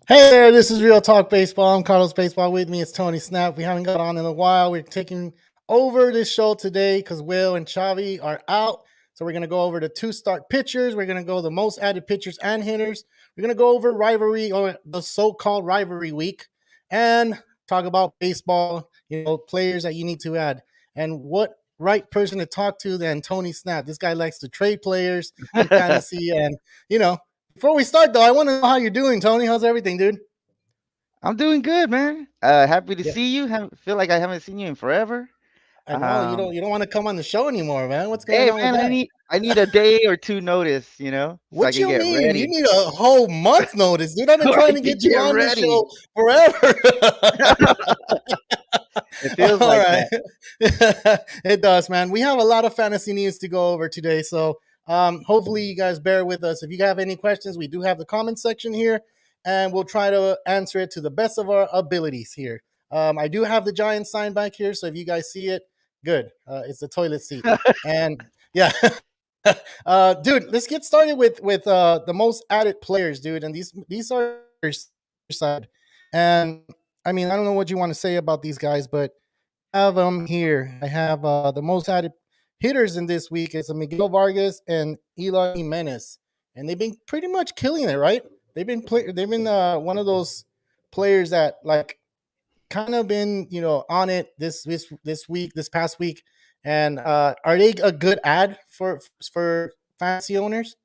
Hey there, this is Real Talk Baseball. I'm Carlos Baseball. With me, it's Tony Snap. We haven't got on in a while. We're taking over this show today because Will and Chavi are out. So we're going to go over the two start pitchers. We're going to go the most added pitchers and hitters. We're going to go over rivalry or the so-called rivalry week and talk about baseball, players that you need to add. And what right person to talk to than Tony Snap. This guy likes to trade players in fantasy and, you know, before we start, though, I want to know how you're doing, Tony. How's everything, dude? I'm doing good, man. Happy to Yeah, see you. Feel like I haven't seen you in forever. I know you don't Um, you don't want to come on the show anymore, man. What's going hey, on with man, I that? need I need a day or two notice, so I What can you get mean? You ready. need a whole month notice, dude. I've been So I trying to can get you get on this ready. show forever. It feels All like right, that. it does, man. We have a lot of fantasy news to go over today, so hopefully you guys bear with us. If you have any questions, we do have the comment section here, and we'll try to answer it to the best of our abilities here. I do have the giant sign back here, so if you guys see it, good. It's the toilet seat, and yeah. Dude, let's get started with the most added players, dude. And these are side. And I mean, I don't know what you want to say about these guys, but I have them here. I have the most added hitters in this week is Miguel Vargas and Eloy Jimenez, and they've been pretty much killing it, right? They've been one of those players that like kind of been on it this week, this past week. And are they a good ad for fantasy owners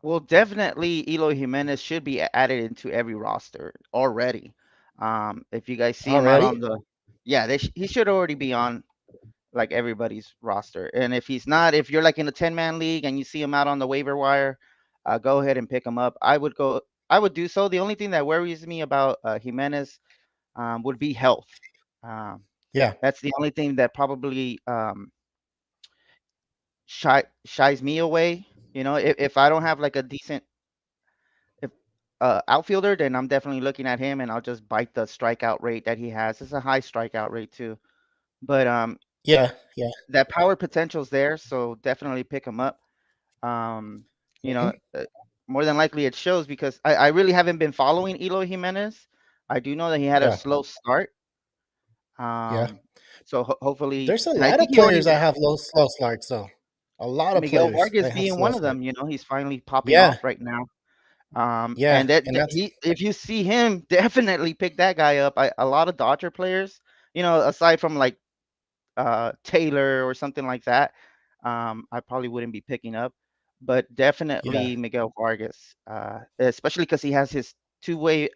Well, definitely Eloy Jimenez should be added into every roster already. If you guys see him out already? on yeah, he should already be on like everybody's roster. And if he's not, if you're like in a 10-man league and you see him out on the waiver wire, go ahead and pick him up. I would do so. The only thing that worries me about Jimenez would be health. Um, Yeah. that's the only thing that probably shies me away. If I don't have like a decent if outfielder, then I'm definitely looking at him and I'll just bite the strikeout rate that he has. It's a high strikeout rate too. But Yeah. Yeah. that power potential's there, so definitely pick him up. Um, you know, Mhm. uh, more than likely it shows because I really haven't been following Eloy Jimenez. I do know that he had a Yeah. slow start. Yeah. Um, so hopefully, There's a and I lot think of he already players that have low slow starts, though. A lot of Miguel players Vargas that have being slow one of starts. them. He's finally popping Yeah. off right now. Yeah. And that, And that that's he, if you see him, definitely pick that guy up. A lot of Dodger players, aside from like Taylor or something like that, I probably wouldn't be picking up. But yeah. definitely Miguel Vargas, especially because he has his two-way.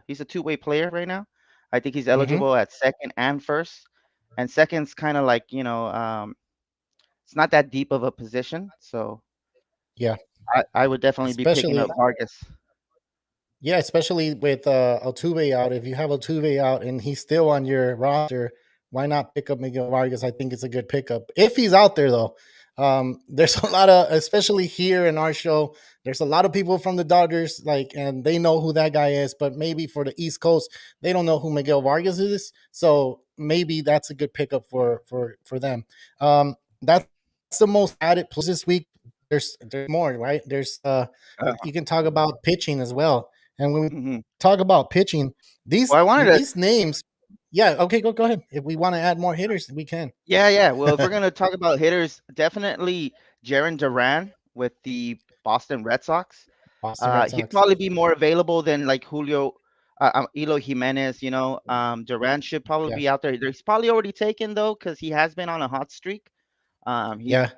He's a two-way player right now. I think he's Hmm. eligible at second and first, and second's kind of like it's not that deep of a position, so Yeah. I would definitely be picking Especially up Vargas. Yeah, especially with Altuve out. If you have Altuve out and he's still on your roster, why not pick up Miguel Vargas? I think it's a good pickup if he's out there, though. There's a lot of, especially here in our show, there's a lot of people from the Dodgers, like, and they know who that guy is. But maybe for the East Coast, they don't know who Miguel Vargas is. So maybe that's a good pickup for them. That's the most added plus this week. There's more, right? There's Uh, you can talk about pitching as well, and when we mhm. talk about pitching, these Well, I wanted to, these names, yeah, okay, go ahead. If we want to add more hitters, we can. yeah, yeah. Well, if we're gonna talk about hitters, definitely Jaron Duran with the Boston Red Sox. Boston Red He'd Sox. probably be more available than like Julio, Eloy Jimenez. Duran should probably Yeah, be out there. He's probably already taken though, because he has been on a hot streak. He'd yeah,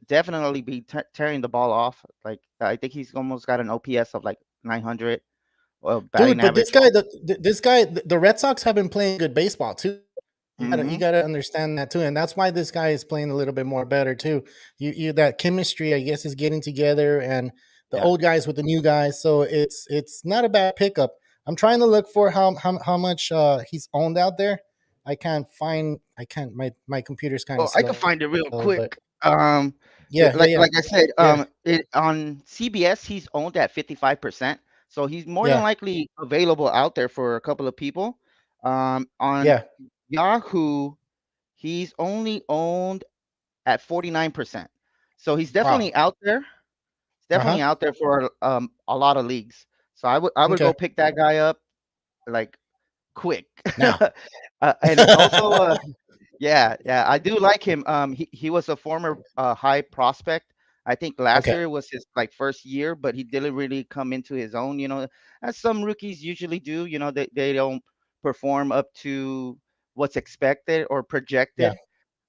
definitely be tearing the ball off. Like I think he's almost got an OPS of like 900, batting dude. But this average. guy, this guy, the Red Sox have been playing good baseball too. You Mm-hmm. gotta understand that too, and that's why this guy is playing a little bit more better too. You that chemistry, I guess, is getting together, and the Yeah. old guys with the new guys. So it's not a bad pickup. I'm trying to look for how much he's owned out there. I can't find. I can't. My computer's kind of Well, I could slow, find it real but quick. Um, yeah, yeah, yeah, like I said, yeah, on CBS he's owned at 55%, so he's more than yeah, likely available out there for a couple of people. On yeah. Yahoo, he's only owned at 49%, so he's Wow. definitely out there. He's Uh definitely huh. out there for a lot of leagues. So I would Okay. go pick that guy up like quick. Now. And also, yeah, yeah, I do like him. He was a former high prospect. I think last Okay. year was his like first year, but he didn't really come into his own. As some rookies usually do. They don't perform up to what's expected or Yeah. projected.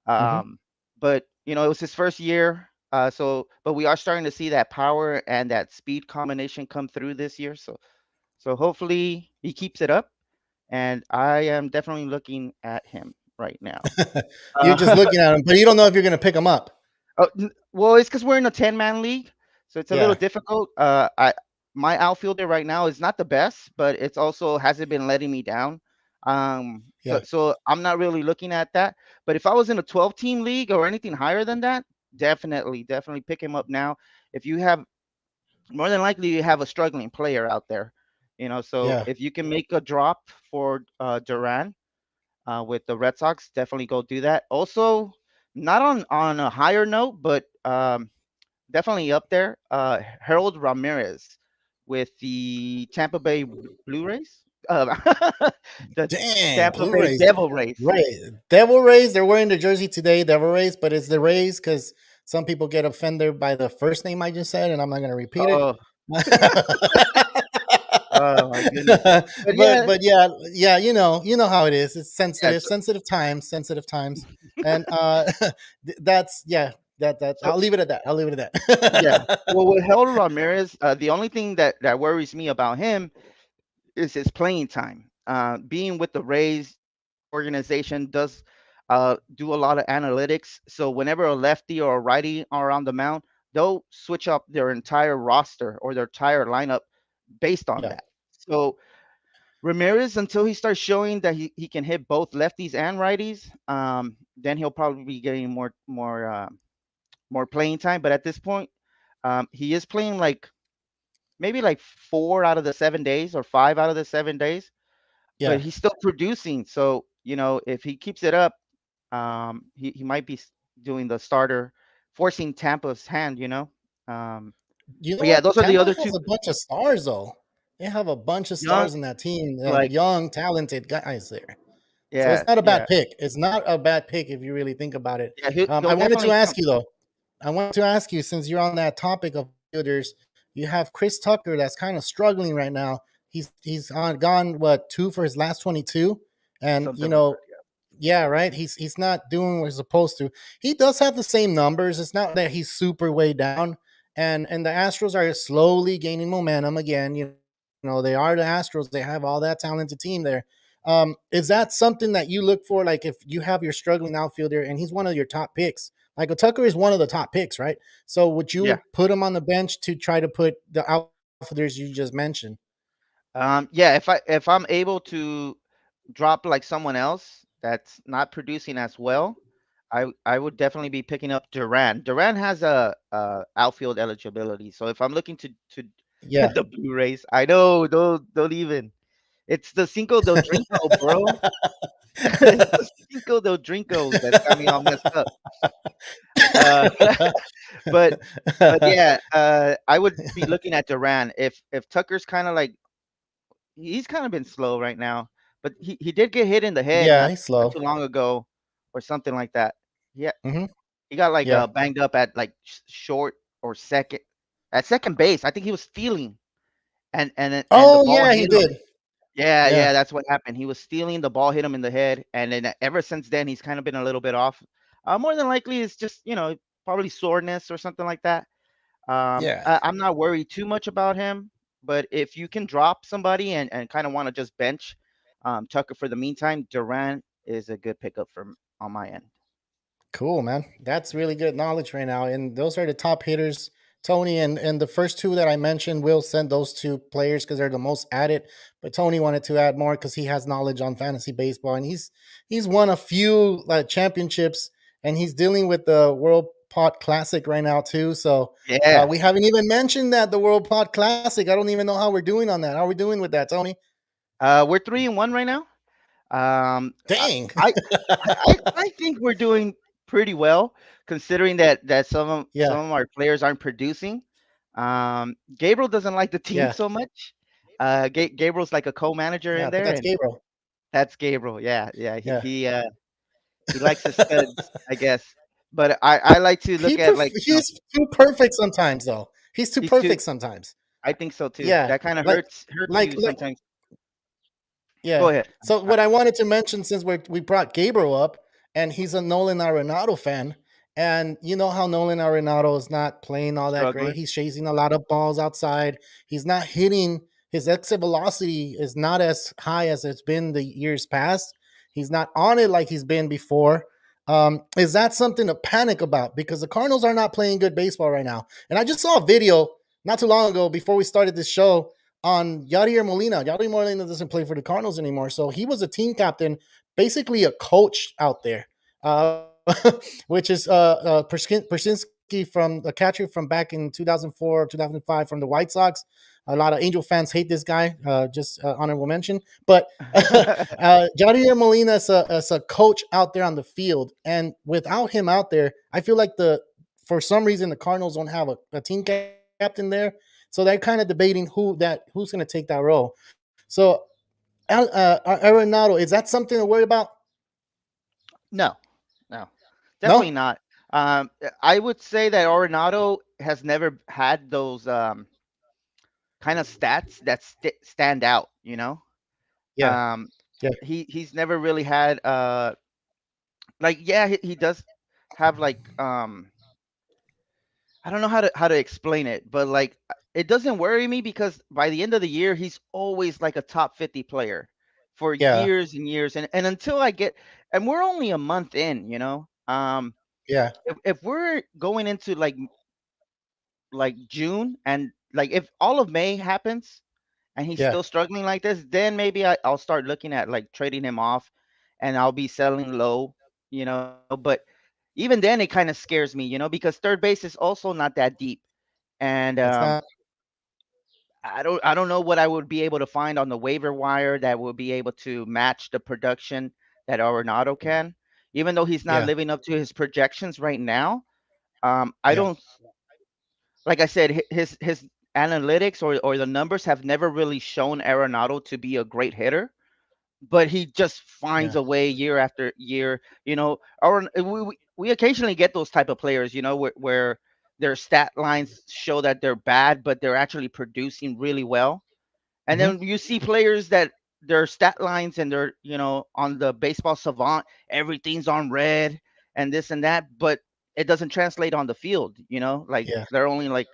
Hmm. But it was his first year. But we are starting to see that power and that speed combination come through this year. So hopefully he keeps it up, and I am definitely looking at him right now. You're just Uh, looking at him, but you don't know if you're going to pick him up. well, it's because we're in a 10-man league, so it's a little Yeah. difficult. My outfielder right now is not the best, but it's also hasn't been letting me down. So Yeah. so I'm not really looking at that. But if I was in a 12-team league or anything higher than that, definitely pick him up now. If you have more than likely you have a struggling player out there, so Yeah. if you can make a drop for Duran with the Red Sox, definitely go do that. Also, not on a higher note, but definitely up there. Harold Ramirez with the Tampa Bay Blue Rays, the Dang. Tampa Blue Bay Rays. Devil Rays. Ray. Devil Rays. They're wearing the jersey today. Devil Rays, but it's the Rays because some people get offended by the first name I just said, and I'm not going to repeat it. Oh, oh my goodness. But yeah, But yeah, yeah, you know how it is. It's yeah. sensitive, So, sensitive times, and that's yeah. That so I'll leave it at that. I'll leave it at yeah. that. Well, with Harold Ramirez, the only thing that worries me about him is his playing time. Being with the Rays organization does do a lot of analytics. So whenever a lefty or a righty are on the mound, they'll switch up their entire roster or their entire lineup based on Yeah, that. So Ramirez, until he starts showing that he can hit both lefties and righties, then he'll probably be getting more playing time. But at this point, he is playing like maybe like 4 out of the 7 days or 5 out of the 7 days, but yeah. he's still producing. So if he keeps it up, he might be doing the starter, forcing Tampa's hand. You know But yeah, what? those are the Tampa other has two a bunch of stars, though. They have a bunch of young, stars in that team, and like young, talented guys there. So yeah, it's not a bad yeah, pick. It's not a bad pick if you really think about it. yeah. He'll I wanted to definitely come. ask you though. I wanted to ask you since you're on that topic of fielders, you have Chris Tucker that's kind of struggling right now. He's gone what 2 for his last 22, and Something like that. yeah, right. He's not doing what he's supposed to. He does have the same numbers. It's not that he's super way down, and the Astros are slowly gaining momentum again. You know they are the Astros. They have all that talented team there. Is that something that you look for? Like if you have your struggling outfielder and he's one of your top picks, like Tucker is one of the top picks, right? So would Yeah. you put him on the bench to try to put the outfielders you just mentioned? Yeah. If I'm able to drop like someone else that's not producing as well, I would definitely be picking up Duran. Duran has a outfield eligibility. So if I'm looking to Yeah. the Blu-rays, I know don't even. It's the Cinco del Drinko, bro. It's the Cinco del Drinko that's got me all messed up. Uh, but but yeah, I would be looking at Duran. If Tucker's kind of like he's kind of been slow right now, but he did get hit in the head Yeah, not he's not slow. too long ago or something like that. Yeah, Hmm. he got like Yeah. banged up at like short or second at second base. I think he was stealing and the Oh ball yeah, he hit him. did. Yeah, Yeah. yeah, that's what happened. He was stealing, the ball hit him in the head, and then ever since then he's kind of been a little bit off. More than likely, it's just probably soreness or something like that. Yeah. I'm not worried too much about him, but if you can drop somebody and kind of want to just bench Tucker for the meantime, Duran is a good pickup from on my end. Cool, man. That's really good knowledge right now. And those are the top hitters, Tony. And the first two that I mentioned, we'll send those two players because they're the most at it. But Tony wanted to add more because he has knowledge on fantasy baseball, and he's won a few championships, and he's dealing with the World Pot Classic right now too. So Yeah, we haven't even mentioned that the World Pot Classic. I don't even know how we're doing on that. How are we doing with that, Tony? we're 3-1 right now. Um, I, Dang. I I think we're doing pretty well considering that some Yeah. of our players aren't producing. Gabriel doesn't like the team Yeah. so much. Gabriel's like a co-manager Yeah, in I think there, that's and Gabriel. that's Gabriel. Yeah, yeah. Yeah. He likes his studs, I guess. But I like to look at, like, He's too perfect sometimes though. He's too he's too. perfect sometimes. I think so too. Yeah. That kind of Like hurts like you like sometimes. Go yeah. ahead. So what I wanted to mention, since we brought Gabriel up, and he's a Nolan Arenado fan, and you know how Nolan Arenado is not playing all that great. Struggling. He's chasing a lot of balls outside. He's not hitting. His exit velocity is not as high as it's been the years past. He's not on it like he's been before. Is that something to panic about? Because the Cardinals are not playing good baseball right now. And I just saw a video not too long ago before we started this show on Yadier Molina. Yadier Molina doesn't play for the Cardinals anymore, so he was a team captain, basically a coach out there, uh, which is Persinski, from the catcher from back in 2004, 2005 from the White Sox. A lot of Angel fans hate this guy. Just honorable mention, but Yadier Molina is a coach out there on the field, and without him out there, I feel like for some reason the Cardinals don't have a team captain there, so they're kind of debating who's going to take that role. So, Arenado, is that something to worry about? No, no, definitely No. not. I would say that Arenado has never had those kind of stats that stand out. Yeah. Um, Yeah. he's never really had like, yeah, he does have, like, I don't know how to explain it, but, like, it doesn't worry me because by the end of the year, he's always like a top 50 player for Yeah. years and years, and until I get, and we're only a month in. Yeah. If we're going into, like June, and, like, if all of May happens and he's Yeah. still struggling like this, then maybe I'll start looking at, like, trading him off, and I'll be selling low. But even then, it kind of scares me, because third base is also not that deep, and It's not. I don't know what I would be able to find on the waiver wire that would be able to match the production that Arenado can, even though he's not Yeah. living up to his projections right now. I Yeah. don't, like I said, his analytics or the numbers have never really shown Arenado to be a great hitter, but he just finds Yeah. a way year after year. We occasionally get those type of players, where their stat lines show that they're bad, but they're actually producing really well. And Hmm. then you see players that their stat lines and they're, on the baseball savant, everything's on red and this and that, but it doesn't translate on the field, like Yeah. they're only like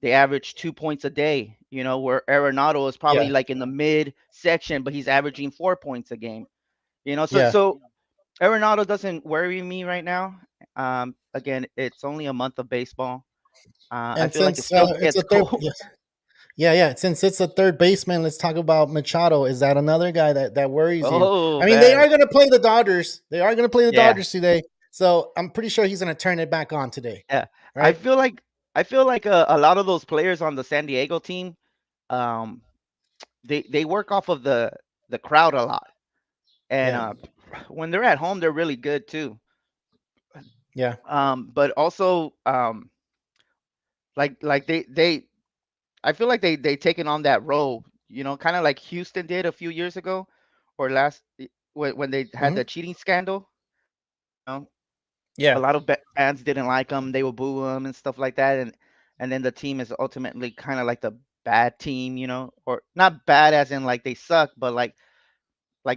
they average 2 points a day, where Arenado is probably Yeah. like in the mid section, but he's averaging 4 points a game, so Yeah. Arenado doesn't worry me right now. Again, it's only a month of baseball. I And feel like it since still it's gets a third, cold. yes. Yeah, yeah. Since it's a third baseman, let's talk about Machado. Is that another guy that worries you? Oh I mean, they man, are going to play the Dodgers. They are going to play the yeah. Dodgers today. So I'm pretty sure he's going to turn it back on today. Yeah, I Right? feel like I feel like a lot of those players on the San Diego team, um, they work off of the crowd a lot, and Yeah. when they're at home, they're really good too. Yeah. But also, like I feel like they taken on that role, kind of like Houston did a few years ago, or when they had Hmm. the cheating scandal. You know, a Yeah. lot of fans didn't like him; they would boo him and stuff like that, and then the team is ultimately kind of like the bad team, or not bad as in like they suck, but like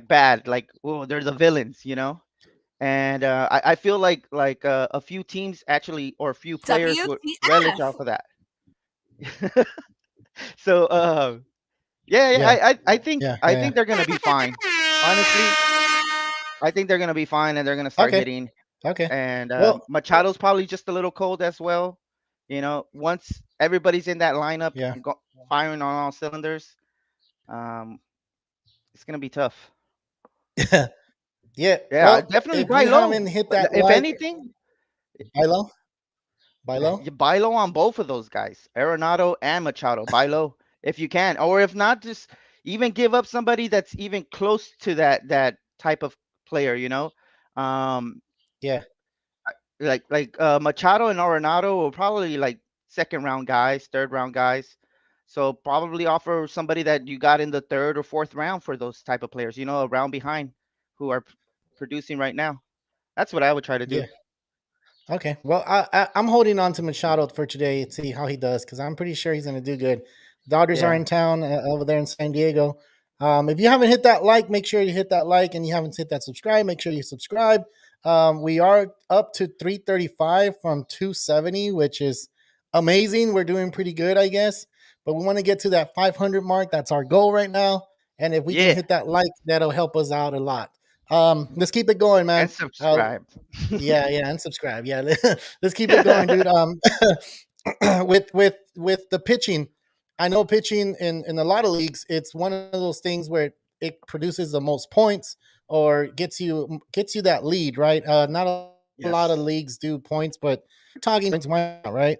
bad, like, oh, they're the villains. And I feel like a few teams actually, or a few players would relish WTF? off of that. So yeah, yeah, Yeah. I think Yeah. I Yeah. think they're gonna be fine. Honestly, I think they're gonna be fine, and they're gonna Yeah. start Okay. hitting. Okay. And Well, Machado's probably just a little cold as well. Once everybody's in that lineup yeah. firing on all cylinders, um, it's gonna be tough. Yeah. Yeah. Yeah, Well, definitely if buy we low. haven't hit But that if like, anything, buy low, buy low. you buy low on both of those guys, Arenado and Machado. Buy low if you can, or if not, just even give up somebody that's even close to that type of player. Um, Yeah. like Machado and Arenado are probably like second round guys, third round guys. So probably offer somebody that you got in the third or fourth round for those type of players, a round behind who are producing right now. That's what I would try to do. Yeah. Okay. Well, I'm holding on to Machado for today to see how he does because I'm pretty sure he's going to do good. Dodgers are Yeah. in town over there in San Diego. If you haven't hit that like, make sure you hit that like, and you haven't hit that subscribe, make sure you subscribe. We are up to 335 from 270, which is amazing. We're doing pretty good, I guess. But we want to get to that 500 mark. That's our goal right now. And if we can Yeah. hit that like, that'll help us out a lot. Let's keep it going, And man. subscribe. Yeah, and subscribe. Yeah, let's keep it going, dude. With the pitching, I know pitching in a lot of leagues, it's one of those things where it produces the most points or gets you that lead, right? Not a lot of Yes. leagues do points, but we're talking points, why not, right?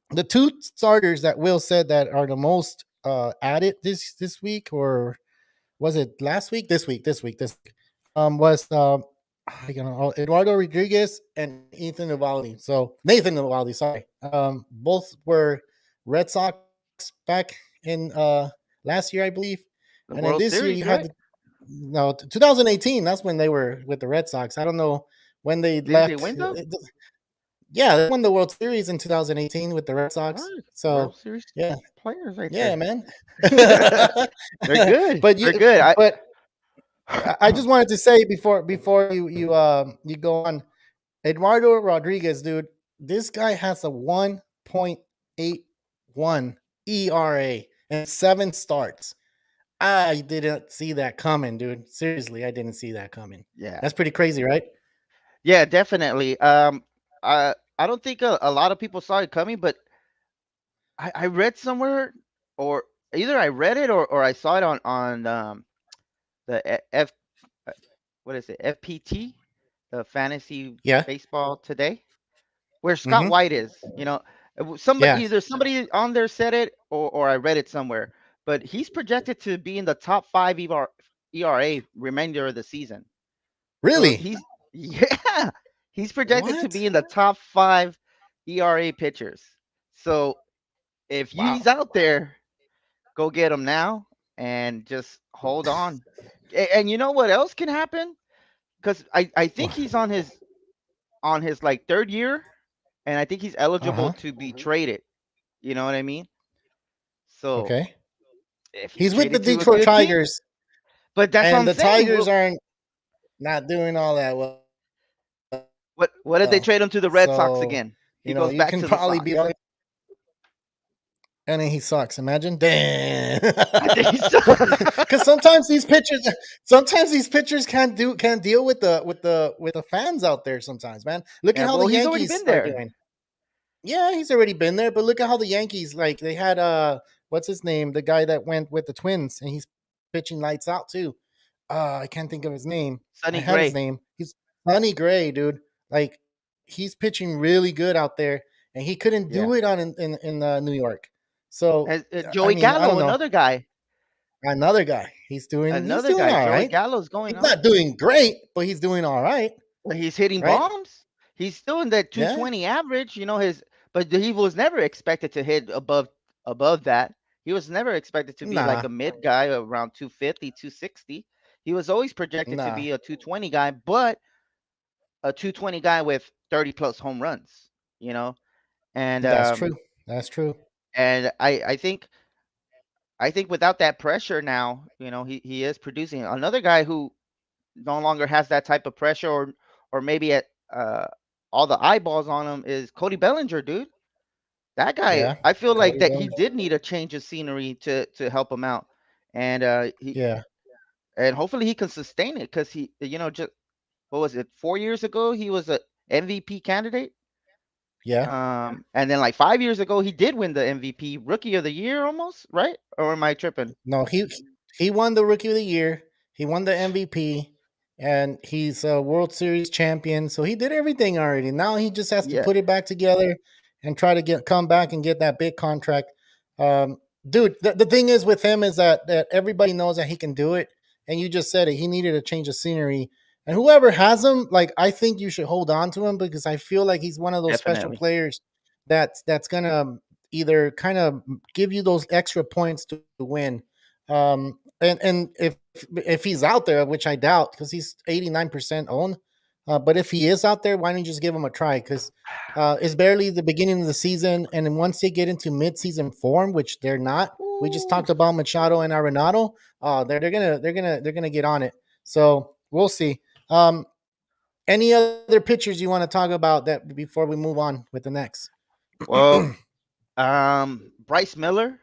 The two starters that Will said that are the most added this week, or was it last week? This week. Was Eduardo Rodriguez and Ethan Evaldi. So Nathan Evaldi, sorry. Both were Red Sox back in last year, I believe. The And then World this year you Series, had right? the 2018. That's when they were with the Red Sox. I don't know when they Didn't they left. win though? Yeah, they won the World Series in 2018 with the Red All Sox. right. So World Series yeah, players right yeah, there. man. They're good. but They're you, good. but I just wanted to say before you go on, Eduardo Rodriguez, dude, this guy has a 1.81 ERA and 7 starts. I didn't see that coming, dude. Seriously, I didn't see that coming. Yeah. That's pretty crazy, right? Yeah, definitely. I don't think a lot of people saw it coming, but I read somewhere, or either I read it or I saw it on the F uh, what is it, FPT, the Fantasy Yeah. Baseball Today, where Scott Mm-hmm. White is. Somebody, Yeah. either somebody on there said it, or I read it somewhere. But he's projected to be in the top five ERA remainder of the season. So Really? he's yeah, he's projected to What? be in the top five ERA pitchers. So if Wow. he's out there, go get him now and just hold on. And you know what else can happen? Because I think he's on his like third year, and I think he's Uh eligible huh. to be traded. You know what I mean? So Okay. if he's He's with the traded to a Detroit good team, Tigers, but that's what and I'm the saying. Tigers aren't not doing all that well. What did they trade him to the Red Sox So, again? He goes you back can to the probably Sox. be, and then he sucks. Imagine, damn. I think he's Because sometimes these pitchers can't deal with the fans out there. Sometimes, man, look at yeah. how the Well, he's already Yankees been are there. doing. Yeah, he's already been there, but look at how the Yankees, like, they had what's his name, the guy that went with the Twins, and he's pitching lights out too. I can't think of his name. I Sonny had his Gray. name. He's Sonny Gray, dude. Like, he's pitching really good out there, and he couldn't Yeah. do it in New York. So As, I Joey mean, I Gallo, don't know. another guy. Another guy, he's Another doing guy. all Joey right. Gallo's going He's on. not doing great, but he's doing all right, He's hitting right? bombs. He's still in that Yeah. 220 average. But he was never expected to hit above that. He was never expected to be like Nah, a mid guy around 250, 260. He was always projected to nah. be a 220 guy, but a 220 guy with 30 plus home runs. You know, and That's true. That's true. I think without that pressure now, he is producing. Another guy who no longer has that type of pressure, or maybe at all the eyeballs on him, is Cody Bellinger, dude. That guy, Yeah. I feel like Cody that he Bellinger. did need a change of scenery to help him out, and he Yeah. and hopefully he can sustain it, because just what was it, 4 years ago he was a MVP candidate, Yeah. and then like 5 years ago he did win the MVP, Rookie of the Year almost, right? Or am I tripping? No, he won the Rookie of the Year. He won the MVP, and he's a World Series champion. So he did everything already. Now he just has to Yeah, put it back together and try to come back and get that big contract. Um, Dude, the thing is with him is that everybody knows that he can do it, and you just said it. He needed a change of scenery, and whoever has him, like, I think you should hold on to him because I feel like he's one of those special definitely. players that's gonna either kind of give you those extra points to win. And if he's out there, which I doubt, because he's 89% owned. But if he is out there, why don't you just give him a try? Because it's barely the beginning of the season, and then once they get into mid-season form, which they're not, we just Ooh. talked about Machado and Arenado. They're gonna get on it. So we'll see. Any other pitchers you want to talk about that before we move on with the next? Well, Bryce Miller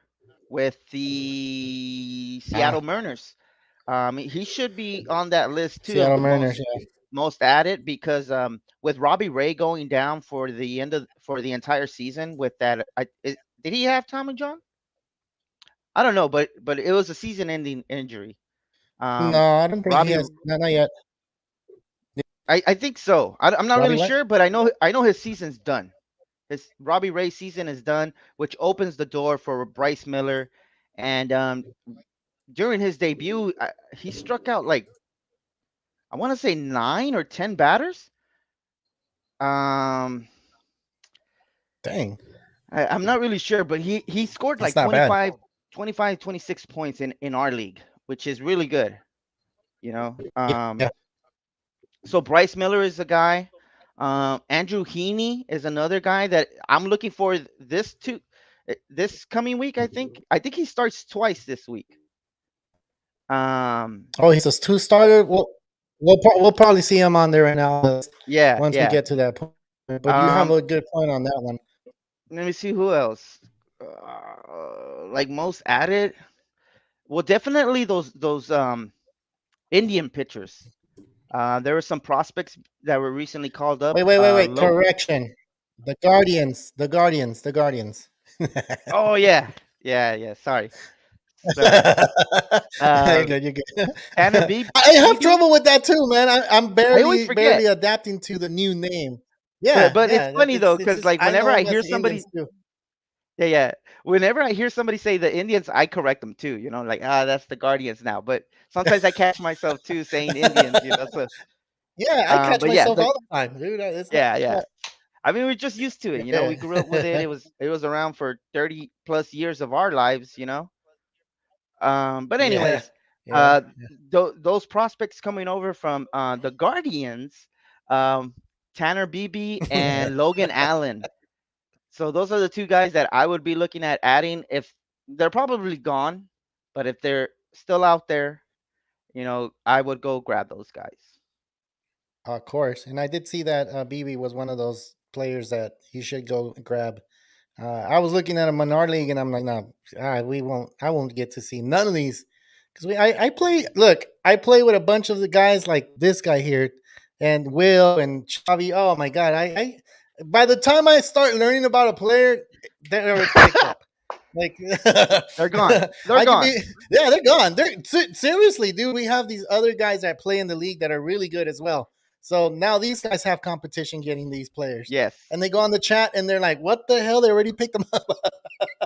with the Ah, Seattle Mariners. He should be on that list too of Seattle the Mariners. Yeah. most added because with Robbie Ray going down for the entire season with that, did he have Tommy John? I don't know, but it was a season-ending injury. No, Um, I don't think he Robbie, has. Not yet. I think so. I'm not Robbie really what? sure, but I know his season's done. His Robbie Ray season is done, which opens the door for Bryce Miller. And during his debut, he struck out like I want to say 9 or 10 batters. Um, Dang, I'm not really sure, but he scored that's like not bad. 26 points in our league, which is really good. You know, Yeah. so Bryce Miller is a guy. Andrew Heaney is another guy that I'm looking for this coming week. I think he starts twice this week. Um, Oh, he's a two starter. We'll probably see him on there right now yeah, once we yeah. get to that point. But you have Um, a good point on that one. let me see who else. Like most added. Well, definitely those Indian pitchers. There were some prospects that were recently called up. Wait. Correction. The Guardians. The Guardians. The Guardians. Oh yeah, yeah. Sorry. You're Uh, good. You're good. Tanner I have Beebe. trouble with that too, man. I'm I always barely forget, adapting to the new name. but Yeah, but it's yeah. funny though, It's because just like I whenever know I them as hear the Indians somebody, too. yeah, whenever I hear somebody say the Indians, I correct them too. Like that's the Guardians now. But sometimes I catch myself too saying Indians. So Yeah, I catch but yeah, myself all the time, dude. It's not. yeah. I mean, we're just used to it. We grew up with it. Yeah. It was around for 30 plus years of our lives. But Yeah. anyways, Yeah. uh, those prospects coming over from the Guardians, um, Tanner Beebe and Logan Allen. So those are the two guys that I would be looking at adding if they're probably gone, but if they're still out there, I would go grab those guys. Of course. And I did see that BB was one of those players that you should go grab. I was looking at a Menard League and I'm like, no, we won't. I won't get to see none of these because I play. Look, I play with a bunch of the guys like this guy here, and Will and Chavi. Oh my god! By the time I start learning about a player, they're already picked up. Like They're gone. They're I could gone. be, yeah, they're gone. Seriously, dude. We have these other guys that play in the league that are really good as well. So now these guys have competition getting these players, Yes, and they go on the chat and they're like, "What the hell? They already picked them up."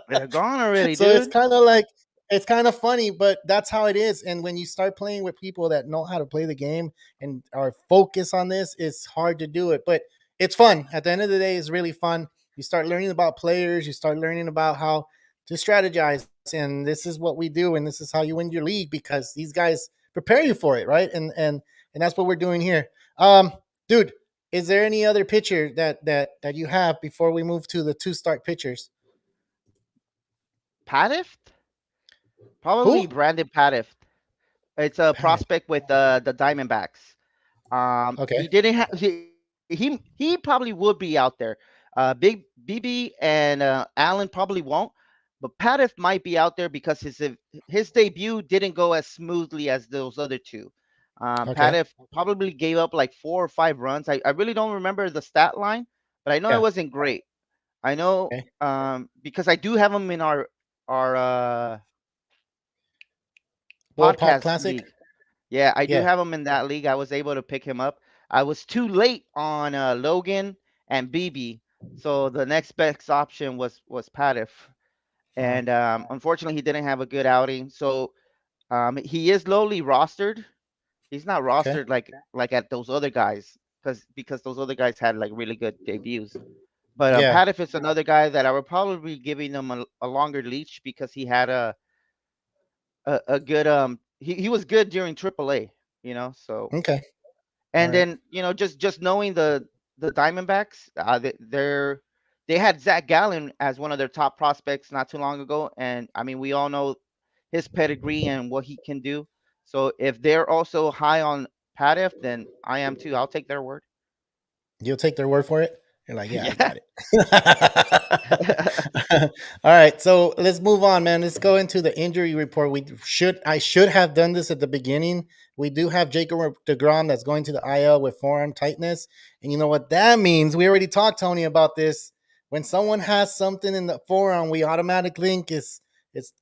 they're gone already, So it's dude. kind of like it's kind of funny, but that's how it is. And when you start playing with people that know how to play the game and are focused on this, it's hard to do it. But it's fun. At the end of the day, it's really fun. You start learning about players. You start learning about how to strategize, and this is what we do, and this is how you win your league because these guys prepare you for it, right? And that's what we're doing here. Dude, is there any other pitcher that you have before we move to the two start pitchers? Patift? Probably Who? Brandon Patift. It's a Pat. prospect with the Diamondbacks. Okay. He didn't have he probably would be out there. Big BB and Allen probably won't, but Patiff might be out there because his debut didn't go as smoothly as those other two. Okay. Patiff probably gave up like 4 or 5 runs. I really don't remember the stat line, but I know it Yeah. wasn't great. I know Okay. because I do have him in our Ballpark podcast Classic. league. Yeah, I do Yeah. have him in that league. I was able to pick him up. I was too late on Logan and BB, so the next best option was Patiff, Uh, and unfortunately he didn't have a good outing. So he is lowly rostered. He's not okay. rostered like at those other guys because those other guys had like really good debuts. But Yeah. Pat, if it's another guy that I would probably be giving him a longer leash because he had a good he was good during AAA, so. Okay. All And right. then just knowing the Diamondbacks, they had Zach Gallen as one of their top prospects not too long ago, and I mean we all know his pedigree and what he can do. So if they're also high on Padif, then I am too. I'll take their word. You'll take their word for it. You're like, yeah, I Yeah. got it. All right, so let's move on, man. Let's go into the injury report. I should have done this at the beginning. We do have Jacob DeGrom that's going to the IL with forearm tightness, and you know what that means. We already talked, Tony, about this. When someone has something in the forearm, we automatically think it's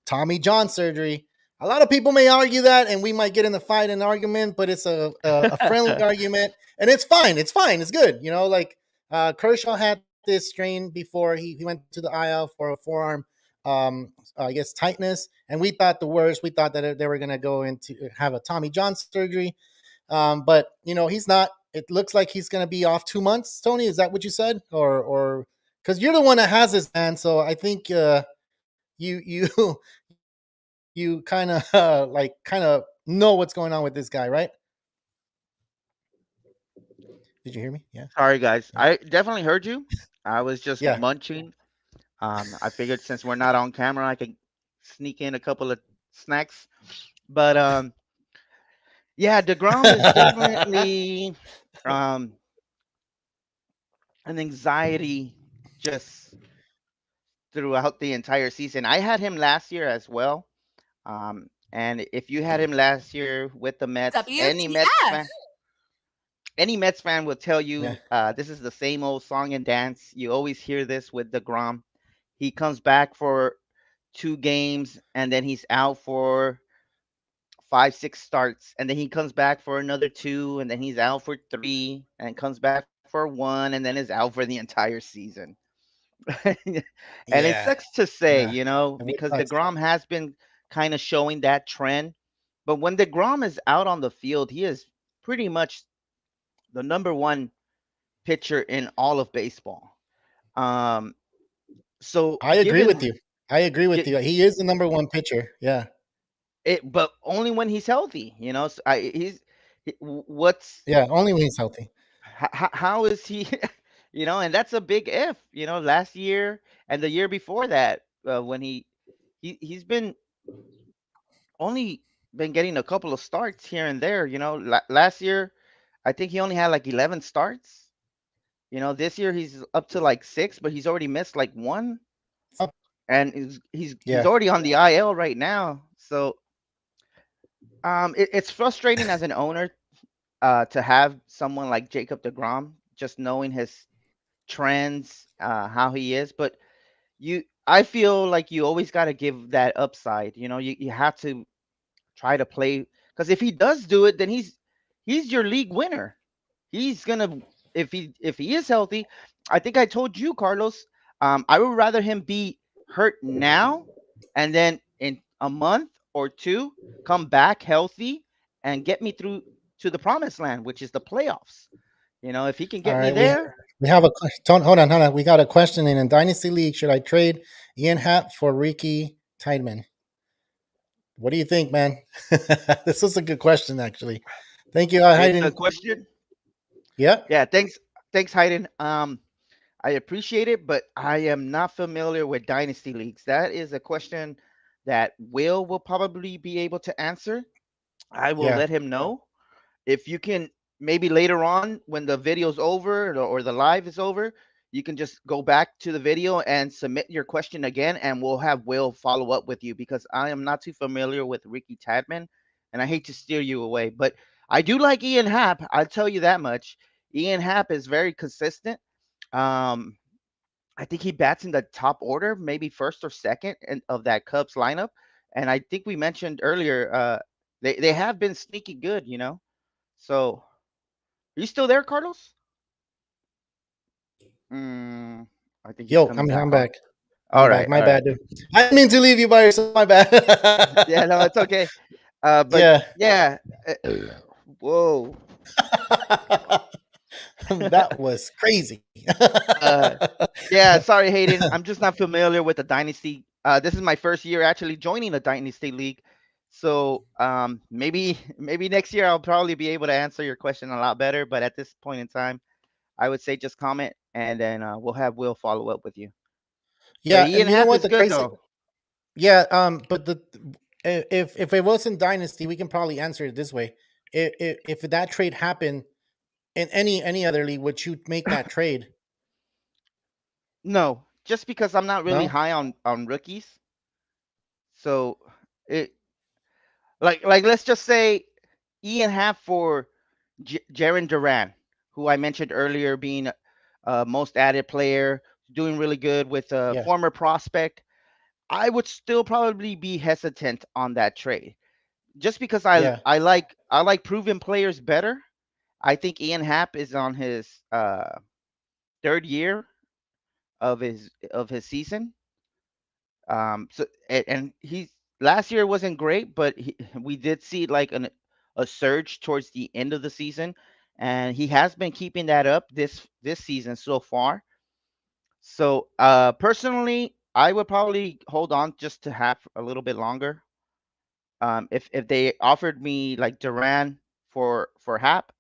Tommy John surgery. A lot of people may argue that, and we might get in a fight and argument, but it's a friendly argument, and it's fine. It's fine. It's good. Like Kershaw had this strain before he went to the IL for a forearm, I guess, tightness, and we thought the worst. We thought that they were going to go into have a Tommy John surgery, but he's not. It looks like he's going to be off 2 months. Tony, is that what you said, or because you're the one that has this, man? So I think you you kind of kind of know what's going on with this guy, right? Did you hear me? Yeah. Sorry, guys. Yeah. I definitely heard you. I was just Yeah. munching. I figured since we're not on camera, I could sneak in a couple of snacks. But yeah, DeGrom is definitely um, an anxiety just throughout the entire season. I had him last year as well. And if you had him last year with the Mets, WTF? Any Mets fan will tell you Yeah. this is the same old song and dance. You always hear this with DeGrom. He comes back for 2 games and then he's out for 5, 6 starts, and then he comes back for another 2, and then he's out for 3, and comes back for 1, and then is out for the entire season. And it Yeah. sucks to say, Yeah. It because sucks. DeGrom has been kind of showing that trend. But when DeGrom is out on the field, he is pretty much the number one pitcher in all of baseball. Um, so I agree with given you. I agree with gi- you. He is the number one pitcher. Yeah. it, but only when he's healthy, So what's Yeah. Only when he's healthy. how is he? And that's a big if. Last year and the year before that, when he's been only been getting a couple of starts here and there. Last year I think he only had like 11 starts. This year he's up to like 6, but he's already missed like 1, Oh, and he's yeah. already on the IL right now. So it's frustrating as an owner to have someone like Jacob DeGrom, just knowing his trends, how he is. But I feel like you always got to give that upside. You have to try to play, because if he does do it, then he's your league winner. He's gonna, if he is healthy. I think I told you, Carlos. I would rather him be hurt now, and then in a month or 2 come back healthy and get me through to the promised land, which is the playoffs. If he can All get me right. there. We have a question. Hold on. Hold on. We got a question in Dynasty League. Should I trade Ian Happ for Ricky Tideman? What do you think, man? This is a good question, actually. Thank you, It's a Hayden. question. Yeah. Yeah, thanks, Hayden. I appreciate it, but I am not familiar with dynasty leagues. That is a question that will probably be able to answer. I will Yeah. let him know. If you can, maybe later on when the video's over or the live is over, you can just go back to the video and submit your question again, and we'll have Will follow up with you, because I am not too familiar with Ricky Tadman, and I hate to steer you away, but I do like Ian Happ. I'll tell you that much. Ian Happ is very consistent. Um, I think he bats in the top order, maybe first or second of that Cubs lineup. And I think we mentioned earlier, they have been sneaky good. So, are you still there, Carlos? Mm, I think he's Yo, coming I'm back on. back. I'm All back. right, My all right. bad, dude. I didn't mean to leave you by yourself. My bad. Yeah, no, it's okay. But Yeah. yeah, whoa. That was crazy. uh, yeah, sorry, Hayden. I'm just not familiar with the dynasty. This is my first year actually joining the dynasty league, so maybe next year I'll probably be able to answer your question a lot better. But at this point in time, I would say just comment, and then we'll have Will follow up with you. But Yeah, Ian and you know Happ what is the good crazy? though. Yeah, but the if it wasn't dynasty, we can probably answer it this way. If that trade happened in any other league, would you make that trade? No, just because I'm not really No. high on rookies, so it like let's just say Ian Happ for Jaron Duran, who I mentioned earlier being most added player, doing really good with a Yeah. former prospect. I would still probably be hesitant on that trade, just because Yeah. I like proven players better. I think Ian Happ is on his third year of his season. So and he's last year wasn't great, but we did see like a surge towards the end of the season, and he has been keeping that up this season so far. So personally, I would probably hold on just to have a little bit longer. If they offered me like Duran for Hap,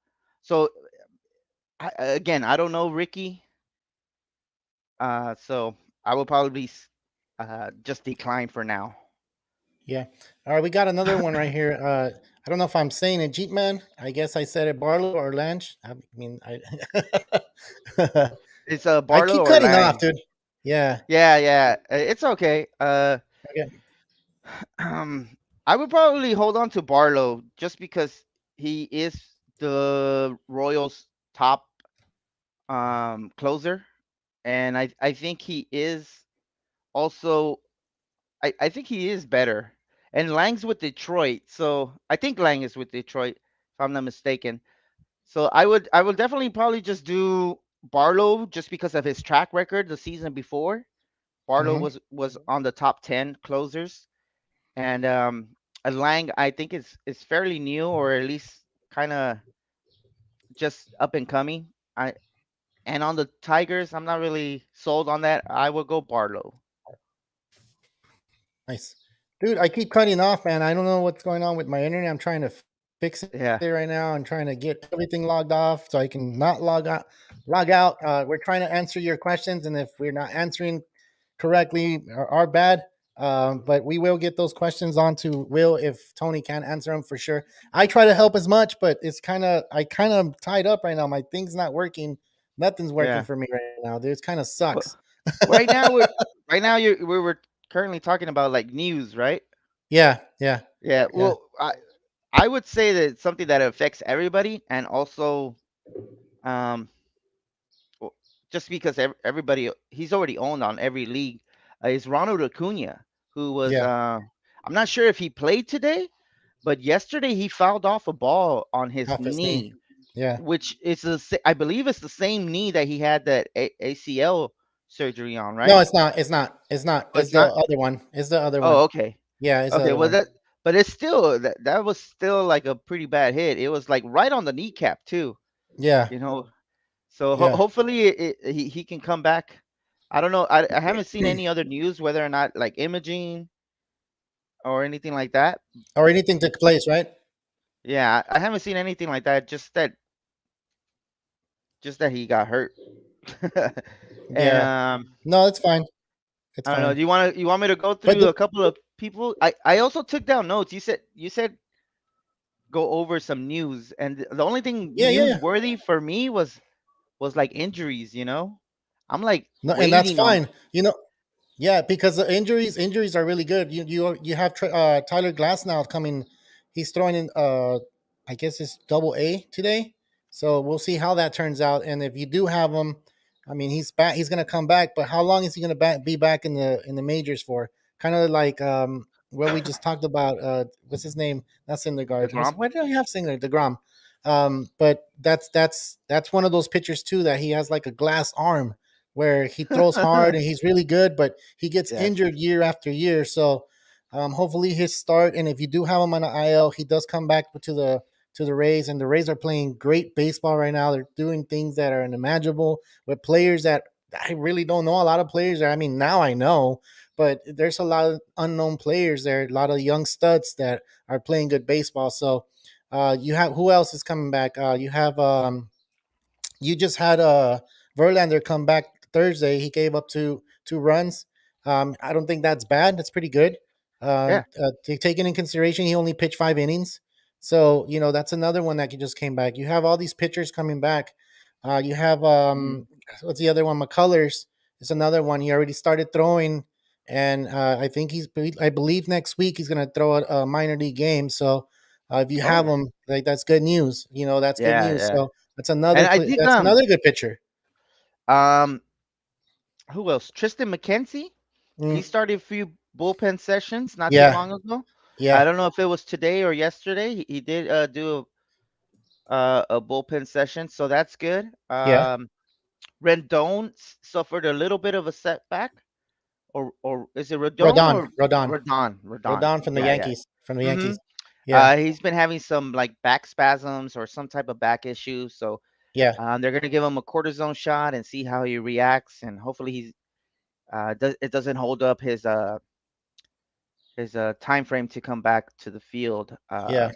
so again, I don't know Ricky, so I will probably just decline for now. Yeah. All right, we got another one right here. I don't know if I'm saying it, Jeep Man. I guess I said it, Barlow or Lange. I mean, It's I Barlow keep or cutting off, Lang. dude. Yeah. Yeah, yeah, it's okay. Okay. Um, I would probably hold on to Barlow just because he is the Royals' top closer, and I think he is also I think he is better. And Lang's with Detroit, so I think Lang is with Detroit, if I'm not mistaken. So I would definitely probably just do Barlow just because of his track record the season before. Barlow Hmm. was on the top 10 closers, and Lang I think is fairly new, or at least kind of just up and coming. I and on the Tigers, I'm not really sold on that. I would go Barlow. Nice, dude. I keep cutting off, man. I don't know what's going on with my internet. I'm trying to fix it Yeah, right now. I'm trying to get everything logged off so I can not log out. Log out. We're trying to answer your questions, and if we're not answering correctly, are bad. But we will get those questions onto Will if Tony can't answer them for sure. I try to help as much, but it's I kind of tied up right now. My thing's not working. Nothing's working yeah. for me right now, dude. It kind of Well, sucks. right now we were currently talking about like news, right? Yeah, yeah, Yeah. yeah. Well, I would say that it's something that affects everybody, and also um well, just because everybody he's already owned on every league is Ronald Acuna, who was Yeah, I'm not sure if he played today, but yesterday he fouled off a ball on his off his knee. knee, Yeah. which is I believe it's the same knee that he had that ACL surgery on, No, right? it's not. It's not. It's not. Oh, It's it's the not. other one. It's the other one. Oh, okay. Yeah, it's the Okay, other well one. that but it's still that was still like a pretty bad hit. It was like right on the kneecap too, Yeah, you know. So yeah. hopefully he can come back. I don't know. I haven't seen any other news whether or not like imaging or anything like that. Or anything took place, right? Yeah, I haven't seen anything like that. Just that he got hurt. And Yeah. No, it's fine. It's I don't know. fine. Do you want me to go But through a couple of people? I also took down notes. You said go over some news, and the only thing yeah, yeah, yeah. newsworthy for me was like injuries. You know, I'm like No, and that's waiting on. fine. Yeah, because the injuries are really good. You have Tyler Glass now coming. He's throwing in I guess it's double A today. So we'll see how that turns out. And if you do have him, I mean he's back. He's gonna come back. But how long is he gonna be back in the majors for? Kind of like what we just talked about. What's his name? Not Syndergaard. DeGrom. Why did I have Singer? Degrom. But that's one of those pitchers too that he has like a glass arm where he throws hard and he's really good, but he gets Yes. injured year after year. So hopefully his start, and if you do have him on the IL, he does come back to the Rays, and the Rays are playing great baseball right now. They're doing things that are unimaginable with players that I really don't know. A lot of players there. I mean, now I know, but there's a lot of unknown players there. A lot of young studs that are playing good baseball. So you have who else is coming back? You have you just had Verlander come back Thursday. He gave up two runs. I don't think that's bad. That's pretty good. Yeah. Taking in consideration, he only pitched 5 innings, so that's another one that just came back. You have all these pitchers coming back. You have Mm. what's the other one? McCullers is another one. He already started throwing, and I think I believe next week he's going to throw a minor league game. So if you have Oh, him, like that's good news. That's good yeah, news. yeah. So And I think that's another good pitcher. um who else? Tristan McKenzie. He Mm, started a few bullpen sessions not too yeah, long ago. I yeah, don't know if it was today or yesterday. He did do a bullpen session, so that's good. yeah. Rendon suffered a little bit of a setback, or is it Rodon Rodon, or Rodon, Rodon? Rodon. Rodon from the Yeah, yeah. Yankees. From the hmm Yankees. Yeah, He's been having some like back spasms or some type of back issue, so yeah. they're gonna give him a cortisone shot and see how he reacts, and hopefully it doesn't hold up his time frame to come back to the field. Yeah,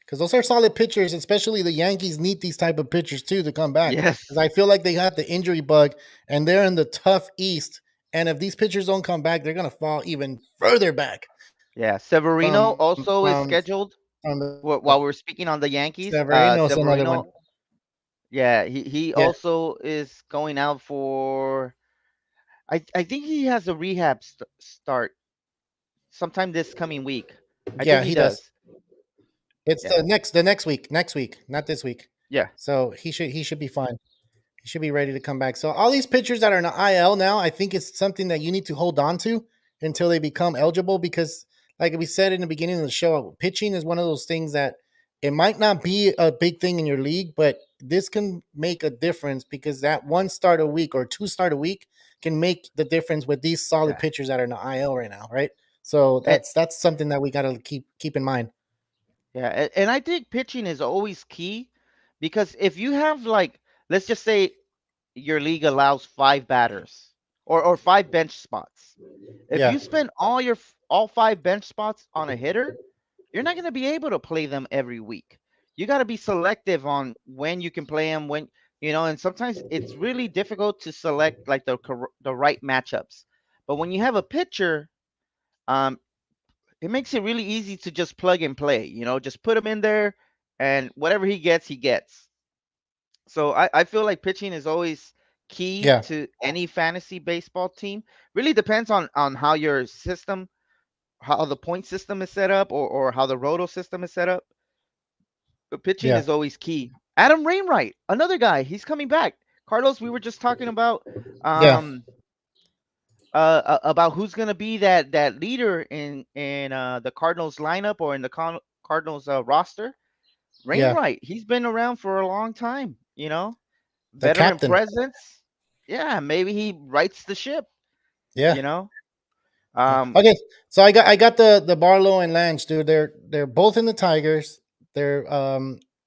because those are solid pitchers, especially the Yankees need these type of pitchers too to come back. Because Yes, I feel like they got the injury bug, and they're in the tough East. And if these pitchers don't come back, they're gonna fall even further back yeah. Severino from also is from scheduled. from the While we're speaking on the Yankees, Severino's another one. Severino, yeah, he Yeah, also is going out for. I think he has a rehab start sometime this coming week. I think yeah, he he does. does. It's Yeah, the next week, not this week. yeah, So he should be fine. He should be ready to come back. So all these pitchers that are in the IL now, I think it's something that you need to hold on to until they become eligible because, like we said in the beginning of the show, pitching is one of those things that it might not be a big thing in your league, but this can make a difference because that one start a week or two start a week can make the difference with these solid yeah. pitchers that are in the IL right now, right? So And that's something that we got to keep in mind. yeah, and I think pitching is always key because if you have like, let's just say your league allows five batters or five bench spots. If Yeah, you spend all five bench spots on a hitter, you're not going to be able to play them every week. You got to be selective on when you can play them when and sometimes it's really difficult to select like the right matchups. But when you have a pitcher, um it makes it really easy to just plug and play, just put him in there and whatever he gets, he gets. So I feel like pitching is always key yeah, to any fantasy baseball team. Really depends on how your system, how the point system is set up, or how the roto system is set up. But pitching yeah, is always key. Adam Wainwright, another guy, he's coming back. Carlos, we were just talking yeah. um about who's gonna be that leader in the Cardinals lineup or in the Cardinals roster. Yeah, Wainwright, he's been around for a long time. the Veteran captain. presence. Yeah, maybe he rights the ship. Yeah. You know. Yeah. Um, Okay, so I got the Barlow and Lange, dude. They're both in the Tigers. They're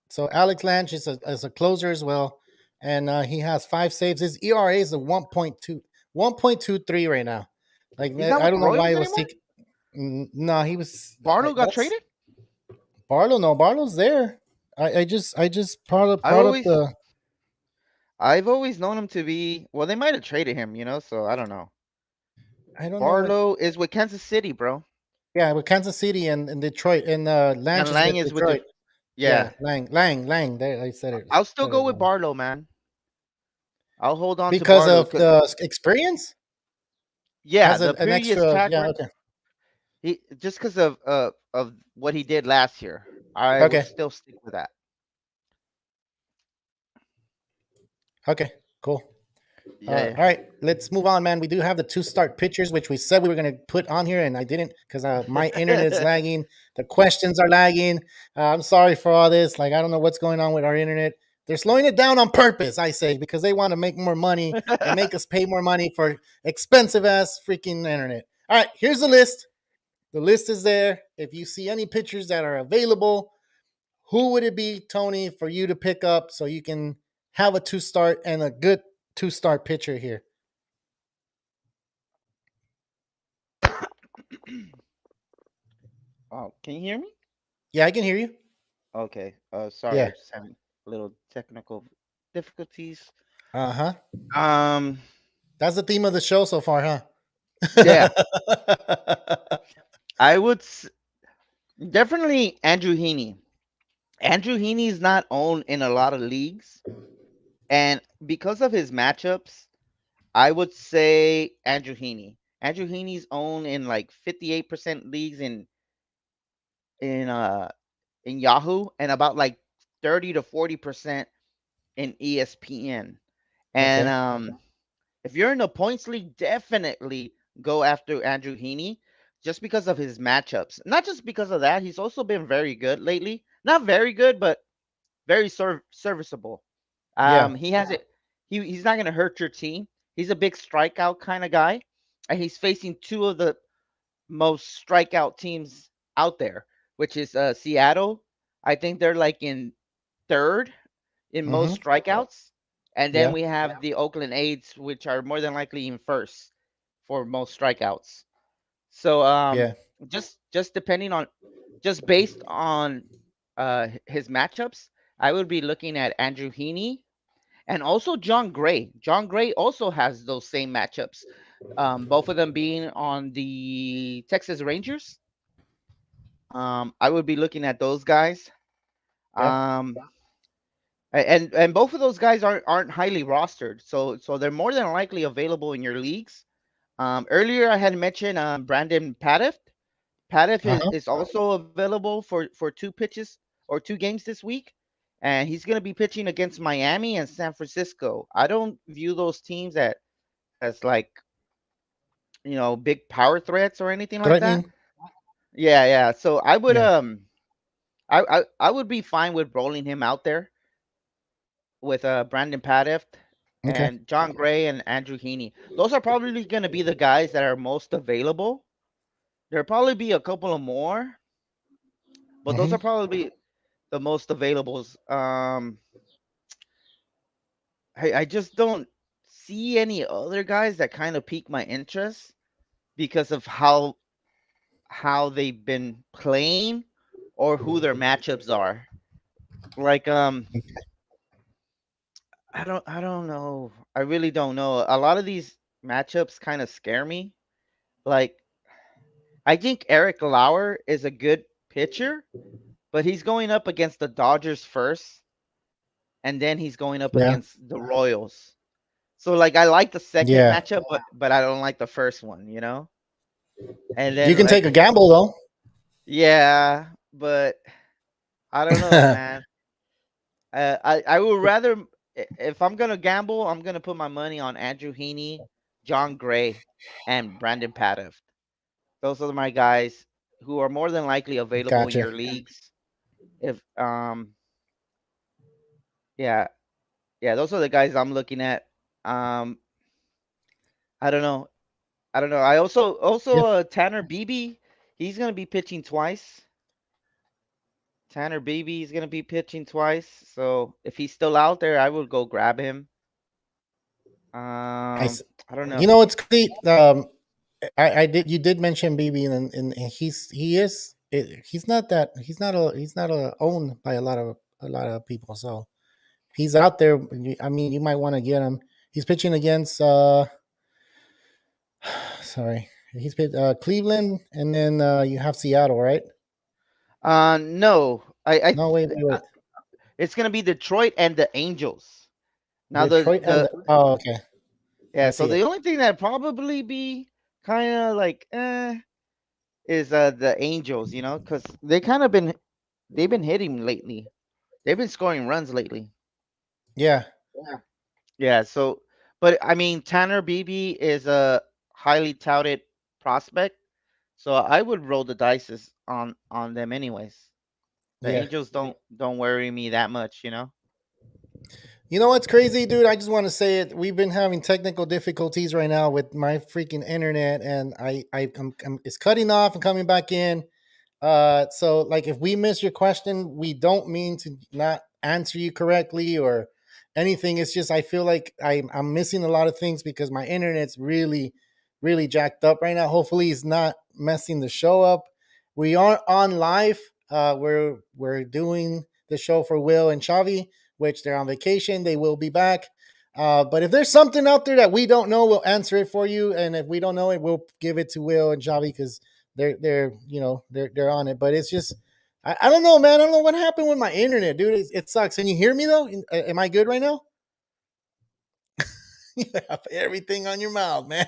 so Alex Lange is a closer as well, and he has 5 saves. His ERA is a 1.23 right now. Like he's not I with don't the know why Royals it was anymore. taking. No, he was. Barlow got That's traded. Barlow. No, Barlow's there. I just I brought up always, the. I've always known him to be. Well, they might have traded him. So I don't know. I don't know what. Barlow is with Kansas City, bro, Yeah, with Kansas City and Detroit, and Lange and is Lang with is with the. Detroit. Yeah, Yeah, Lang. There, I said it. I'll still Said it go with wrong. Barlow, man. I'll hold on to Because Barlow of because the experience yeah, has the an previous extra. track Yeah. record. Okay. He just because of what he did last year. I would Okay. still stick with that. Okay. Cool. Yeah, yeah. All right, let's move on, man. We do have the two start pitchers, which we said we were going to put on here, and I didn't because my internet's lagging. The questions are lagging. I'm sorry for all this. Like, I don't know what's going on with our internet. They're slowing it down on purpose, I say, because they want to make more money and make us pay more money for expensive ass freaking internet. All right, here's the list. The list is there. If you see any pictures that are available, who would it be, Tony, for you to pick up so you can have a 2-star and a good 2-star pitcher here? Oh, can you hear me? Yeah, I can hear you. Okay. Sorry, I Yeah. was just having a little technical difficulties. Uh huh. Um, That's the theme of the show so far, huh? yeah, I would definitely Andrew Heaney. Andrew Heaney is not owned in a lot of leagues, and because of his matchups, I would say Andrew Heaney. Andrew Heaney's owned in like 58% leagues in in Yahoo, and about like 30 to 40% in ESPN. And Okay. if you're in a points league, definitely go after Andrew Heaney just because of his matchups. Not just because of that, he's also been very good lately. Not very good, but very serviceable. Yeah. He has it. He's not gonna hurt your team. He's a big strikeout kind of guy, and he's facing two of the most strikeout teams out there, which is Seattle. I think they're like in third in Mm-hmm. most strikeouts, and then Yeah. we have the Oakland A's, which are more than likely in first for most strikeouts. So Yeah. just depending on just based on his matchups, I would be looking at Andrew Heaney and also John Gray. John Gray also has those same matchups. Both of them being on the Texas Rangers. I would be looking at those guys. Yeah. Um, and both of those guys aren't highly rostered, so they're more than likely available in your leagues. Earlier I had mentioned Brandon Paddock. Paddock Uh-huh. is also available for two pitches or two games this week, and he's going to be pitching against Miami and San Francisco. I don't view those teams as like big power threats or anything like that. Threatening. Yeah, yeah. So I would Yeah. I would be fine with rolling him out there with Brandon Paddock Okay. and John Gray and Andrew Heaney. Those are probably going to be the guys that are most available. There'll probably be a couple of more, but those Mm-hmm. are probably the most availables. I just don't see any other guys that kind of pique my interest because of how they've been playing or who their matchups are. Like I don't know. I really don't know. A lot of these matchups kind of scare me. Like I think Eric Lauer is a good pitcher, but he's going up against the Dodgers first, and then he's going up Yeah. against the Royals. So like I like the second Yeah. matchup, but I don't like the first one. And You then can take like a gamble though. yeah, but I don't know, man. I would rather if I'm gonna gamble, I'm gonna put my money on Andrew Heaney, John Gray, and Brandon Paddock. Those are my guys who are more than likely available in Gotcha. your leagues. If yeah, yeah, those are the guys I'm looking at. Um, I don't know. I don't know. I also Yeah. Tanner Beebe, he's gonna be pitching twice. Tanner Beebe is gonna be pitching twice. So if he's still out there, I would go grab him. I, s- I don't know. you know, it's great. I did. You did mention BB, and he's not that. He's not owned by a lot of people. So he's out there. I mean, you might want to get him. He's pitching against. Sorry, he's pitched Cleveland, and then you have Seattle, right? No, No, wait. it's gonna be Detroit and the Angels. Now Detroit and okay, I yeah, so see the it. only thing that probably be kind of like is the Angels, because they've been hitting lately. They've been scoring runs lately. Yeah, Yeah, so but I mean Tanner Beebe is a highly touted prospect, so I would roll the dice on them anyways. The yeah. Angels don't worry me that much. You know what's crazy, dude? I just want to say it. We've been having technical difficulties right now with my freaking internet, and it's cutting off and coming back in. So like if we miss your question, we don't mean to not answer you correctly or anything. It's just I feel like I'm missing a lot of things because my internet's really jacked up right now. Hopefully it's not messing the show up. We are on live. We're doing the show for Will and Xavi, which they're on vacation. They will be back. But if there's something out there that we don't know, we'll answer it for you. And if we don't know it, we'll give it to Will and Xavi because they're on it. But it's just I don't know, man. I don't know what happened with my internet, dude. It sucks. Can you hear me though? Am I good right now? You have everything on your mouth, man.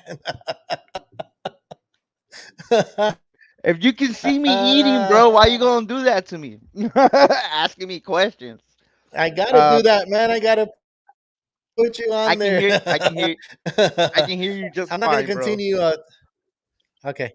If you can see me eating, bro, why you gonna do that to me? Asking me questions. I gotta Uh, do that, man. I gotta put you I on can there. hear, I can hear, I can hear you just I'm not gonna fine, bro. continue. Okay.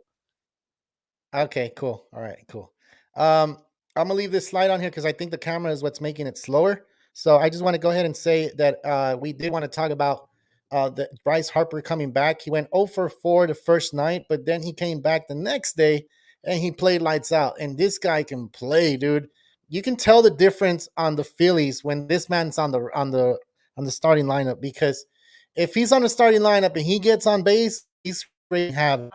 Okay, cool. All right, cool. I'm gonna leave this slide on here because I think the camera is what's making it slower. So I just want to go ahead and say that we did want to talk about the Bryce Harper coming back. He went 0 for 4 the first night, but then he came back the next day and he played lights out. And this guy can play, dude. You can tell the difference on the Phillies when this man's on the starting lineup because if he's on the starting lineup and he gets on base, he's ready to have it.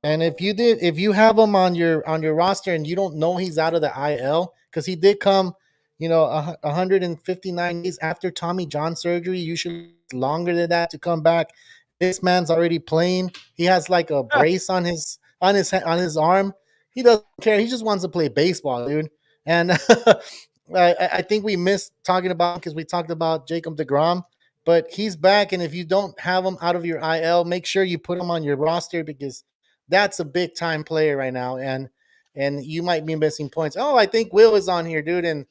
And if you have him on your roster and you don't know he's out of the IL because he did come, 159 days after Tommy John surgery. Usually longer than that to come back. This man's already playing. He has like a brace on his arm. He doesn't care. He just wants to play baseball, dude. And I think we missed talking about because we talked about Jacob DeGrom, but he's back. And if you don't have him out of your IL, make sure you put him on your roster because that's a big time player right now, and you might be missing points. Oh, I think Will is on here, dude. And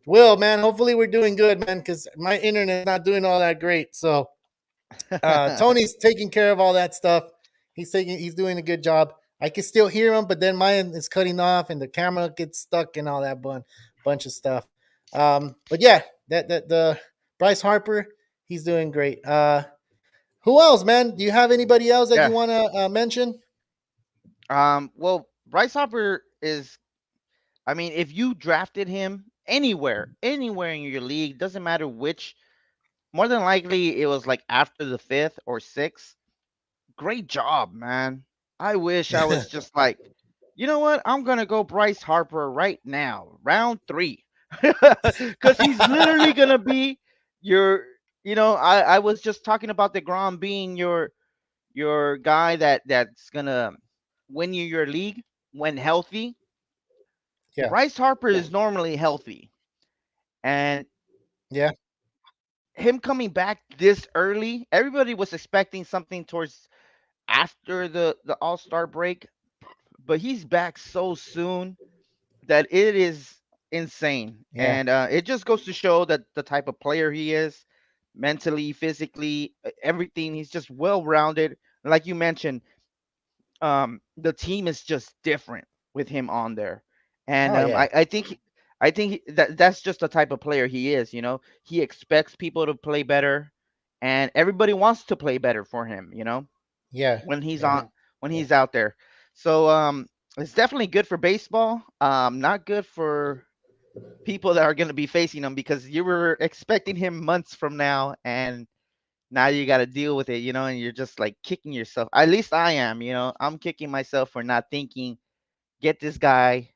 Will, man, hopefully we're doing good, man, because my internet's not doing all that great. So Tony's taking care of all that stuff. He's doing a good job. I can still hear him, but then mine is cutting off, and the camera gets stuck, and all that bunch of stuff. But yeah, that the Bryce Harper, he's doing great. Who else, man? Do you have anybody else that you Yeah. want to mention? Well, Bryce Harper is. I mean, if you drafted him anywhere in your league, doesn't matter which. More than likely, it was like after the fifth or sixth. Great job, man. I wish I was just like, you know what? I'm gonna go Bryce Harper right now, round 3, because he's literally gonna be your. I was just talking about Degrom being your guy that's gonna win you your league when healthy. Yeah, Bryce Harper is normally healthy, and yeah. him coming back this early, everybody was expecting something towards after the All Star break, but he's back so soon that it is insane, Yeah. and it just goes to show that the type of player he is, mentally, physically, everything. He's just well rounded. Like you mentioned, the team is just different with him on there, and Oh yeah. that's just the type of player he is. He expects people to play better, and everybody wants to play better for him. Yeah. When he's Yeah. on when he's out there. So it's definitely good for baseball. Not good for people that are going to be facing him because you were expecting him months from now, and now you got to deal with it, and you're just like kicking yourself. At least I am. I'm kicking myself for not thinking, get this guy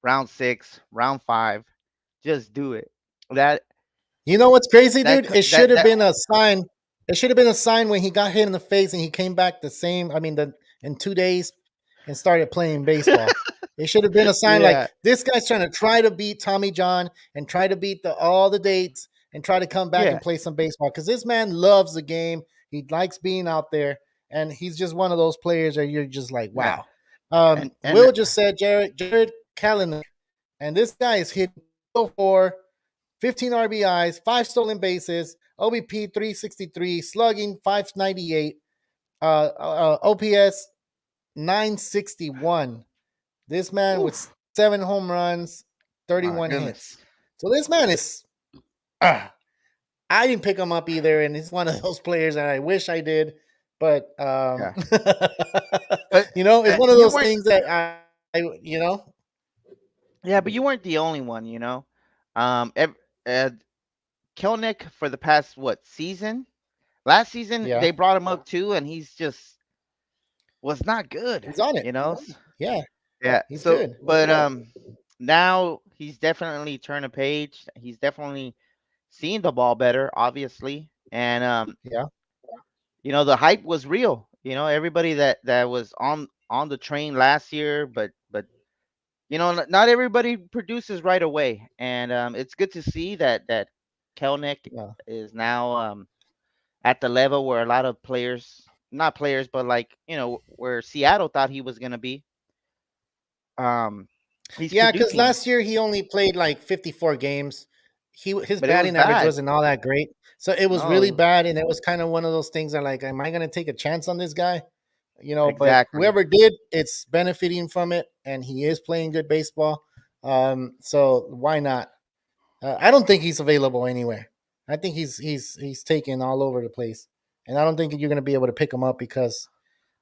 round 6, round 5, just do it. That You know what's crazy, that dude? cou- It should that have that been a sign. It should have been a sign when he got hit in the face and he came back the same. I mean, in 2 days and started playing baseball. It should have been a sign like yeah, this guy's trying to try to beat Tommy John and try to beat all the dates and try to come back yeah, and play some baseball because this man loves the game. He likes being out there, and he's just one of those players that you're just like, yeah. wow. And Will just said Jared Kalanick, and this guy is hit 4, 15 RBIs, 5 stolen bases, OBP 363, slugging 598, OPS 961. This man with oof, 7 home runs, my 31 goodness. hits. So this man is. I didn't pick him up either, and he's one of those players that I wish I did, but Yeah. But it's one of you those weren't things that I. Yeah, but you weren't the only one, you know. Ev uh, Kelnick for the past what season? Last season Yeah, they brought him up too, and he's just was not good, he's on it. you know. Yeah, Yeah. he's So, good. but now he's definitely turned a page. He's definitely seeing the ball better, obviously, and Yeah, the hype was real. Everybody that was on the train last year, but not everybody produces right away, and it's good to see that Kelnick yeah. is now at the level where a lot of players, not players, but like where Seattle thought he was gonna be. Um, he's Yeah, because producing, last year he only played like 54 games. His but it was batting average bad. wasn't all that great, so it was really No, bad, and it was kind of one of those things that like, am I going to take a chance on this guy? But exactly. whoever did, it's benefiting from it, and he is playing good baseball. So why not? I don't think he's available anywhere. I think he's taken all over the place, and I don't think you're going to be able to pick him up because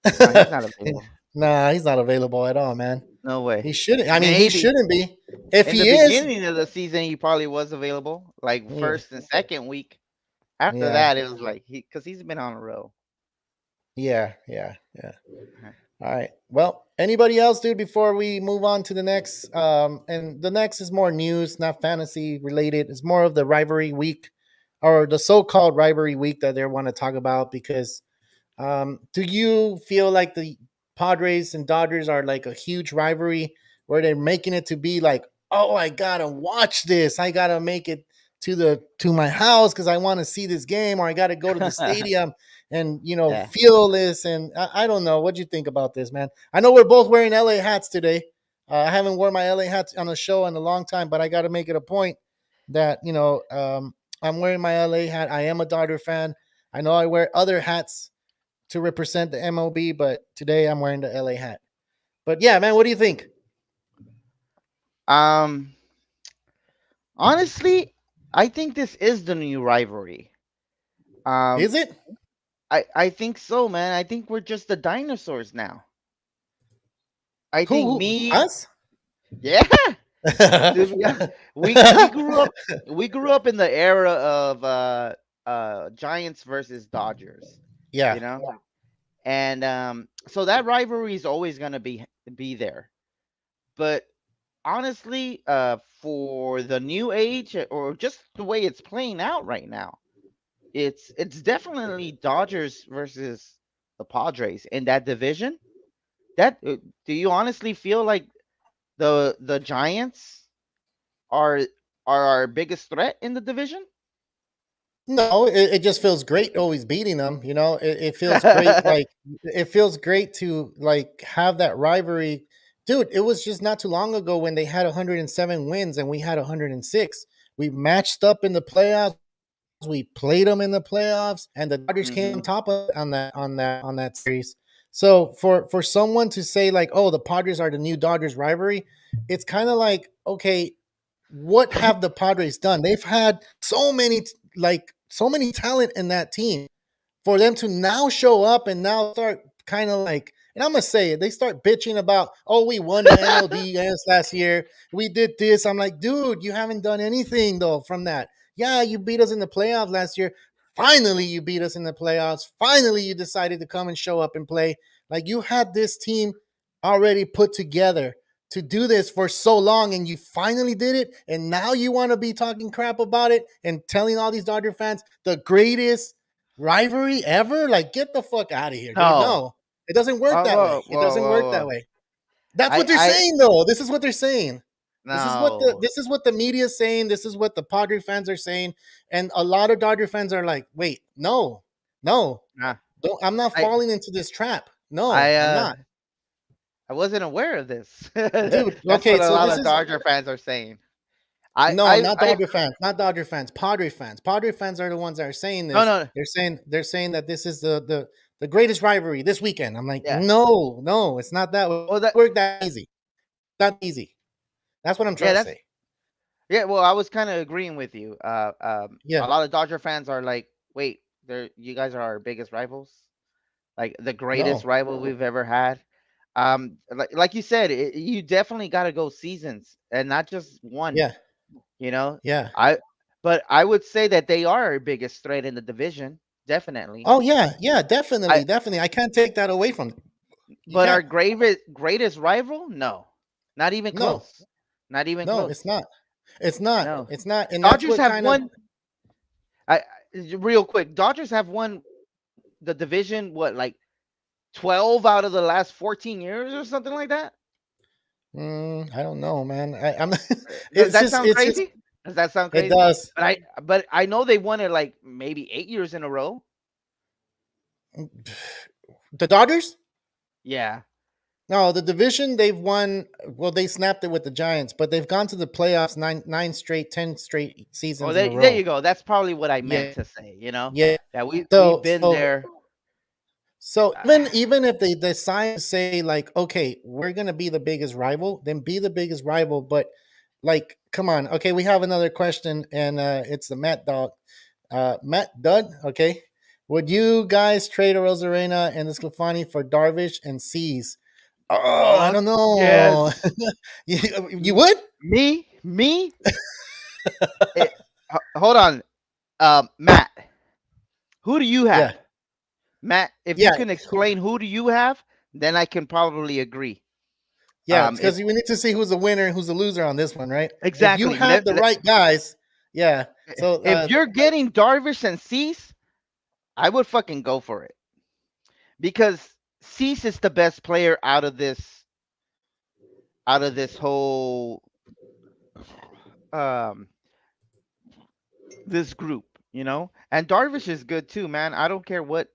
No, he's not available. nah, he's not available at all, man. No He way. shouldn't. I mean, he Maybe shouldn't be. If in the he is, beginning of the season, he probably was available, like yeah, first and second week. After yeah, that, it was like because he's been on a roll. yeah. All right. Well, anybody else, dude? Before we move on to the next, and the next is more news, not fantasy related. It's more of the rivalry week, or the so-called rivalry week that they want to talk about. Because, do you feel like the Padres and Dodgers are like a huge rivalry where they're making it to be like, oh, I gotta watch this. I gotta make it to my house because I want to see this game, or I gotta go to the stadium and Yeah. feel this. And I don't know what you think about this, man. I know we're both wearing LA hats today. I haven't worn my LA hats on a show in a long time, but I got to make it a point that I'm wearing my LA hat. I am a Dodger fan. I know I wear other hats to represent the MLB, but today I'm wearing the LA hat. But yeah, man, what do you think? Um. Honestly, I think this is the new rivalry. Um. Is it? I think so, man. I think we're just the dinosaurs now. I think Who me. us? Yeah. Dude, yeah. We grew up in the era of Giants versus Dodgers, Yeah, you know? Yeah. And so that rivalry is always gonna be there. But honestly, for the new age or just the way it's playing out right now, it's definitely Dodgers versus the Padres in that division. That Do you honestly feel like the Giants are are our biggest threat in the division? no, it just feels great always beating them. It feels great. Like it feels great to like have that rivalry, dude. It was just not too long ago when they had 107 wins and we had 106. We matched up in the playoffs. We played them in the playoffs, and the Dodgers came on Hmm. top of on that series. So for someone to say like, oh, the Padres are the new Dodgers rivalry, it's kind of like, okay, what have the Padres done? They've had so many talent in that team for them to now show up and now start kind of like, and I'm gonna say it, they start bitching about, oh, we won the NLDS last year, we did this. I'm like, dude, you haven't done anything though from that. Yeah, you beat us in the playoffs last year. Finally, you beat us in the playoffs. Finally, you decided to come and show up and play. Like you had this team already put together to do this for so long, and you finally did it, and now you want to be talking crap about it and telling all these Dodger fans the greatest rivalry ever? Like, get the fuck out of here, dude. No. No, it doesn't work that way. Whoa, It whoa, doesn't work whoa, that whoa. way. That's what they're I saying, though. This is what they're saying. no. This is what the media is saying. This is what the Padre fans are saying, and a lot of Dodger fans are like, "Wait, no, no, Nah. don't, I'm not I falling into this trap. No, I I'm not, I wasn't aware of this. dude." That's Okay, what a so lot this of is Dodger fans are saying. no, not Dodger fans, not Dodger fans, Padre fans. Padre fans are the ones that are saying No, this. no. They're saying that this is the greatest rivalry this weekend. I'm like, Yeah. no, no, it's not that way. Well, that Work that easy. That easy. That's what I'm yeah, trying to that's say. yeah. Well, I was kind of agreeing with you. Yeah, A lot of Dodger fans are like, wait, you guys are our biggest rivals, like the greatest no, rival we've ever had. like you said, you definitely got to go seasons and not just one. Yeah, You know, yeah. I but I would say that they are our biggest threat in the division, definitely. Oh yeah, yeah, I definitely, definitely. I can't take that away from them. You But our can't. greatest rival, no, not even No, close, not even no, it's close. not. It's not. No, It's not. And that's Dodgers what have kind of. won. Real quick, Dodgers have won the division. What, like 12 out of the last 14 years or something like that? I don't know, man. I'm. Does It's that just. sound It's just. crazy? Does that sound It crazy? does. But I know they won it like maybe 8 years in a row. The Dodgers. Yeah. No, the division they've won. Well, they snapped it with the Giants, but they've gone to the playoffs nine straight, 10 straight Oh, seasons in a there row. you go. That's probably what I Yeah, meant to say. You know, yeah. that we've So, been so, there. so Uh, even if they decide to say like, okay, we're gonna be the biggest rival, then be the biggest rival. But like, come on, okay, we have another question, and it's the Matt Dog, Matt Dud. Okay, would you guys trade a Rosarena and the Sclafani for Darvish and C's? Oh, I Fuck don't know. yes. You would? Me. Eh, hold on, Matt. Who do you Yeah, have, Matt? If you yeah, can explain who do you have, then I can probably agree. yeah. If Because we need to see who's the winner and who's the loser on this one, right? If you exactly, have the right guys, yeah. So, if you're getting Darvish and Cease, I would fucking go for it because Cease is the best player out of this whole um this group, you know. And Darvish is good too, man. I don't care what.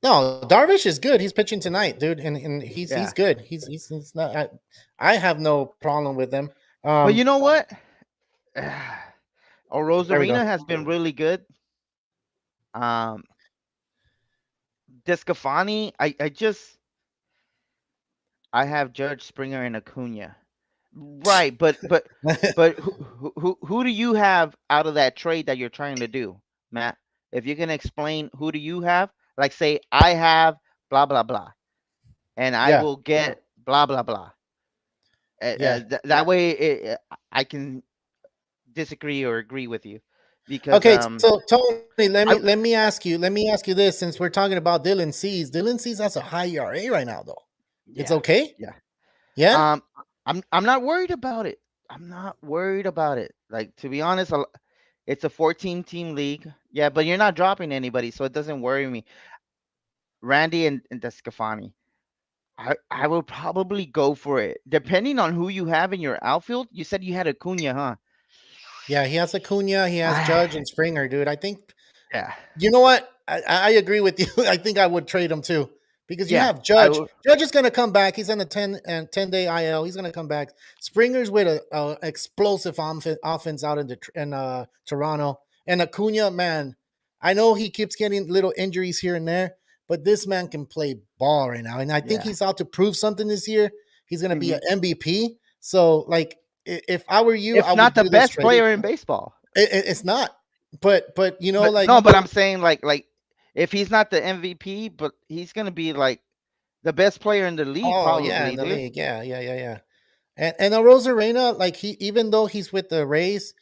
no, Darvish is good. He's pitching tonight, dude, and he's Yeah, good. He's not. I have no problem with him. but you Um, know what? there we go. Rosarina has been really good. Um, Descafani, I have Judge Springer and Acuna. Right, but who do you have out of that trade that you're trying to do, Matt? If you can explain who do you have, like say I have blah blah blah, and I Yeah, will get blah blah blah. yeah. That way, I can disagree or agree with you, because Okay, so Tony, I let me ask you this. Since we're talking about Dylan Cease has a high ERA right now, though. It's yeah, okay. yeah. Yeah. Um, I'm not worried about it. I'm not worried about it. Like, to be honest, it's a 14-team league. Yeah, but you're not dropping anybody, so it doesn't worry me. Randy and Descafani. I will probably go for it. Depending on who you have in your outfield. You said you had Acuna, huh? Yeah, he has Acuna, he has Judge and Springer, dude. I think Yeah. you know what? I agree with you. I think I would trade him too because you Yeah. have I Judge. will. Judge is going to come back. He's on a 10-day IL. He's going to come back. Springer's with a explosive offense out in Toronto. And Acuna, man, I know he keeps getting little injuries here and there, but this man can play ball right now. And I think Yeah. he's out to prove something this year. He's going to be Hmm. an MVP. So, like, if I were you, If I would not the do this best trade. player in baseball. It's not, but you know, But like no, but I'm saying like if he's not the MVP, but he's gonna be like the best player in the league, oh yeah, in probably, the dude. league, yeah. And Rosarena, like he even though he's with the Rays,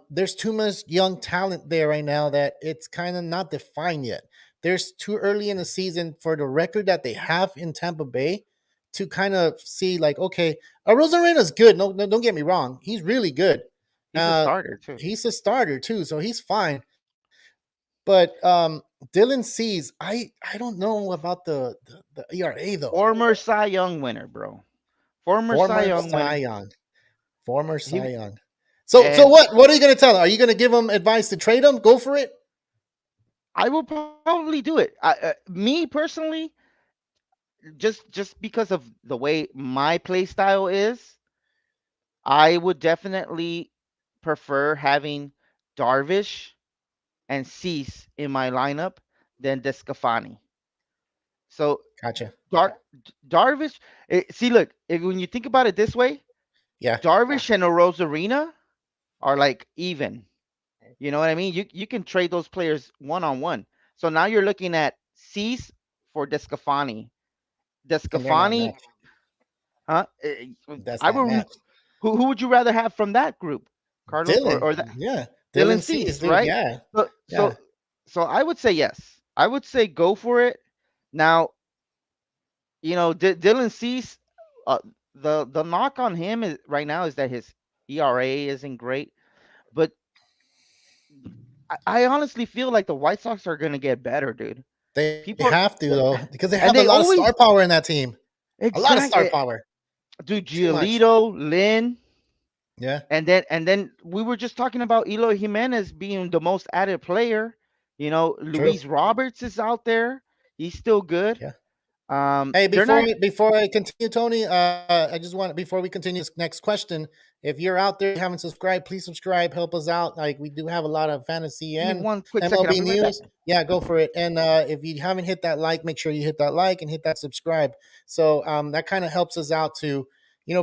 there's too much young talent there right now that it's kind of not defined yet. There's too early in the season for the record that they have in Tampa Bay to kind of see like, okay, Rosarena's good. No, no, don't get me wrong, he's really good. He's a Uh, starter too. he's a starter too, so he's fine. But Dylan Cease, I don't know about the ERA though. Former Cy Young winner, bro. Former Cy Former Young Cy winner. Young. Former He Cy Young. So and what are you gonna tell him? Are you gonna give him advice to trade him? Go for it. I will probably do it. Me personally, just because of the way my play style is, I would definitely prefer having Darvish and Cease in my lineup than Descafani. So Gotcha. Darvish, see, look, when you think about it this way, Yeah. Darvish and Rosarina are like even. You know what I mean? You can trade those players one on one. So now you're looking at Cease for Descafani And they're not Descafani, matched. huh? That's I not would. matched. Who would you rather have from that group, Carlos, Dylan, or that yeah, Dylan Dylan Cease, Cease, dude, right? yeah, So yeah. so so I would say yes. I would say go for it. Now, Dylan Cease, uh, the knock on him is right now is that his ERA isn't great, but I honestly feel like the White Sox are gonna get better, dude. They People are, have to though because they and have a they lot of star always power in that team. A lot of star exactly power. do Too much. Giolito, Lynn, Yeah, and then we were just talking about Eloy Jimenez being the most added player. true. Luis Roberts is out there. He's still good. Yeah. Hey, They're not. before I continue, Tony, I just want before we continue this next question, if you're out there, you haven't subscribed, please subscribe, help us out. Like we do have a lot of fantasy Give me and one quick second. I'll MLB be right back. news. Yeah, go for it. And if you haven't hit that like, make sure you hit that like and hit that subscribe. So that kind of helps us out to,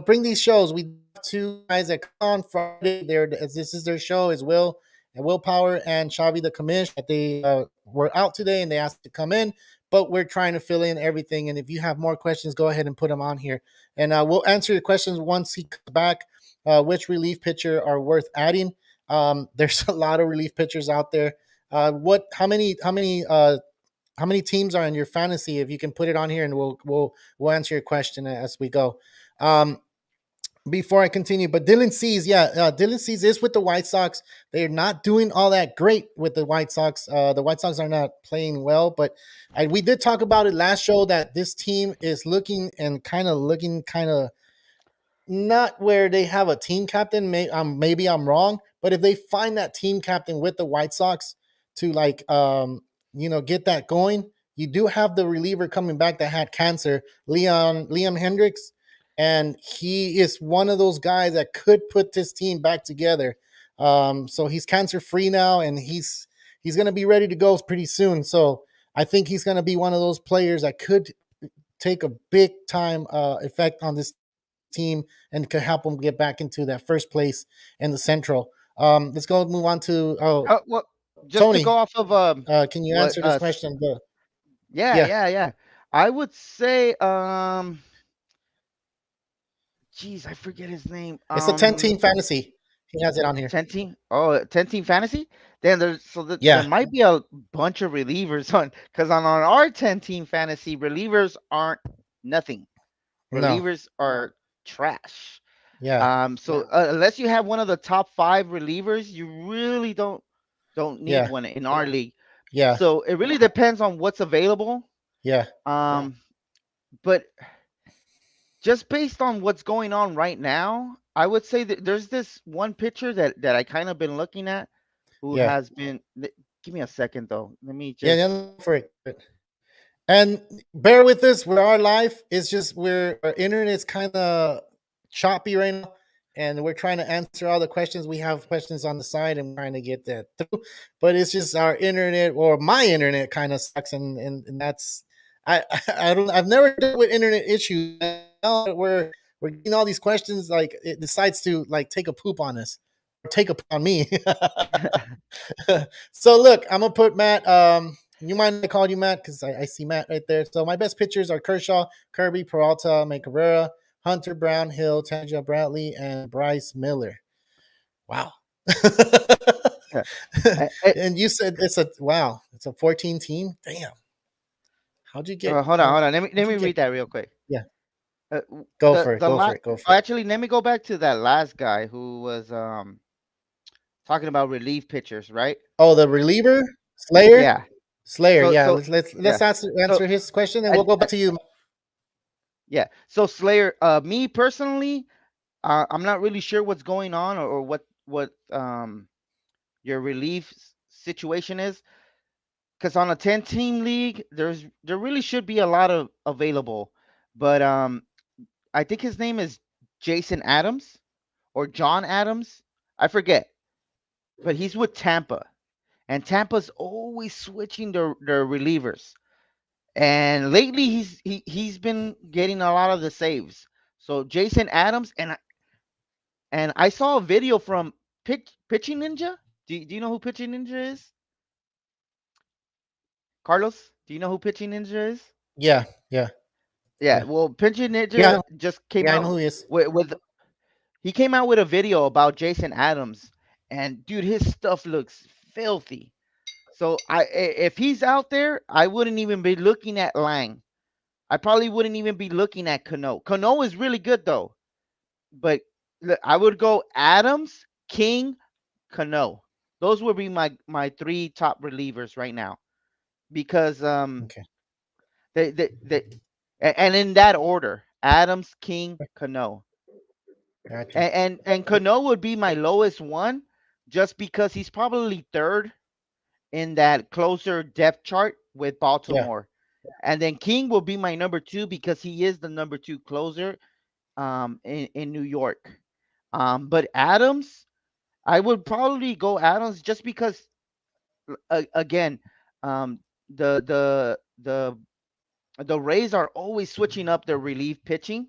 bring these shows. We have two guys that come on Friday. This is their show is Will and Willpower and Xavi the commish. They were out today and they asked to come in, but we're trying to fill in everything. And if you have more questions, go ahead and put them on here, and we'll answer your questions once he comes back. Which relief pitcher are worth adding? There's a lot of relief pitchers out there. How many teams are in your fantasy? If you can put it on here, and we'll answer your question as we go. Um, before I continue, but Dylan Cease, Dylan Cease is with the White Sox. They're not doing all that great with the White Sox. The White Sox are not playing well, but we did talk about it last show that this team is looking kind of not where they have a team captain. Maybe I'm wrong, but if they find that team captain with the White Sox to get that going, you do have the reliever coming back that had cancer, Liam Hendricks, and he is one of those guys that could put this team back together. So he's cancer free now, and he's going to be ready to go pretty soon. So I think he's going to be one of those players that could take a big time effect on this team and could help them get back into that first place in the Central. Let's go move on to Well, just to go Tony. off of Can you what answer this question? yeah, Yeah, yeah, yeah. I would say geez, I forget his name. it's a 10-team fantasy. He has it on here. 10 team. Oh, 10 team fantasy. Then there Yeah, might be a bunch of relievers on because on our 10 team fantasy, relievers aren't nothing. no, Relievers are trash. yeah, So unless you have one of the top 5 relievers, you really don't need yeah, one in our league. yeah, So it really depends on what's available. yeah, But just based on what's going on right now, I would say that there's this one pitcher that I kind of been looking at who yeah, has been. Give me a second though. Let me yeah. just. No, for it. And bear with us. We're our life. It's just our internet's kind of choppy right now, and we're trying to answer all the questions. We have questions on the side, and we're trying to get that through. But it's just our internet or my internet kind of sucks, and that's I don't I've never dealt with internet issues. Now we're getting all these questions, like it decides to like take a poop on us or take a poop on me. So look, I'm gonna put Matt. You mind I call you Matt because I see Matt right there. So my best pitchers are Kershaw, Kirby, Peralta, May Cabrera, Hunter, Brown, Hill, Tanja Bradley, and Bryce Miller. Wow. I, And you said it's a 14 team. Damn. How'd you get? hold on, hold on. Let me Get? read that real quick. Yeah. Go The for it. the Go for last. it. Go for it. Actually, let me go back to that last guy who was talking about relief pitchers, right? Oh, the reliever Slayer. Yeah. Slayer. So Yeah. so Let's yeah. answer So his question, and I, we'll go I back to you. yeah. So Slayer. Me personally, I'm not really sure what's going on or what your relief situation is because on a 10 team league there really should be a lot of available, but I think his name is Jason Adams or John Adams, I forget, but he's with Tampa, and Tampa's always switching their relievers, and lately he's been getting a lot of the saves. So Jason Adams, and I saw a video from Pitching Ninja. Do you know who Pitching Ninja is? Carlos, do you know who Pitching Ninja is? Yeah. Yeah. Yeah, Yeah. well, Pincher Yeah. Ninja just came Yeah, I know out who he is. with he came out with a video about Jason Adams, and dude, his stuff looks filthy. So if he's out there, I wouldn't even be looking at Lang. I probably wouldn't even be looking at Cano. Cano is really good though, but I would go Adams, King, Cano. Those would be my three top relievers right now because Okay. they and in that order: Adams, King, Cano. Gotcha. And Cano would be my lowest one, just because he's probably third in that closer depth chart with Yeah. Baltimore, and then King will be my number two because he is the number two closer in New York. But Adams, I would probably go Adams just because again, um, the the Rays are always switching up their relief pitching,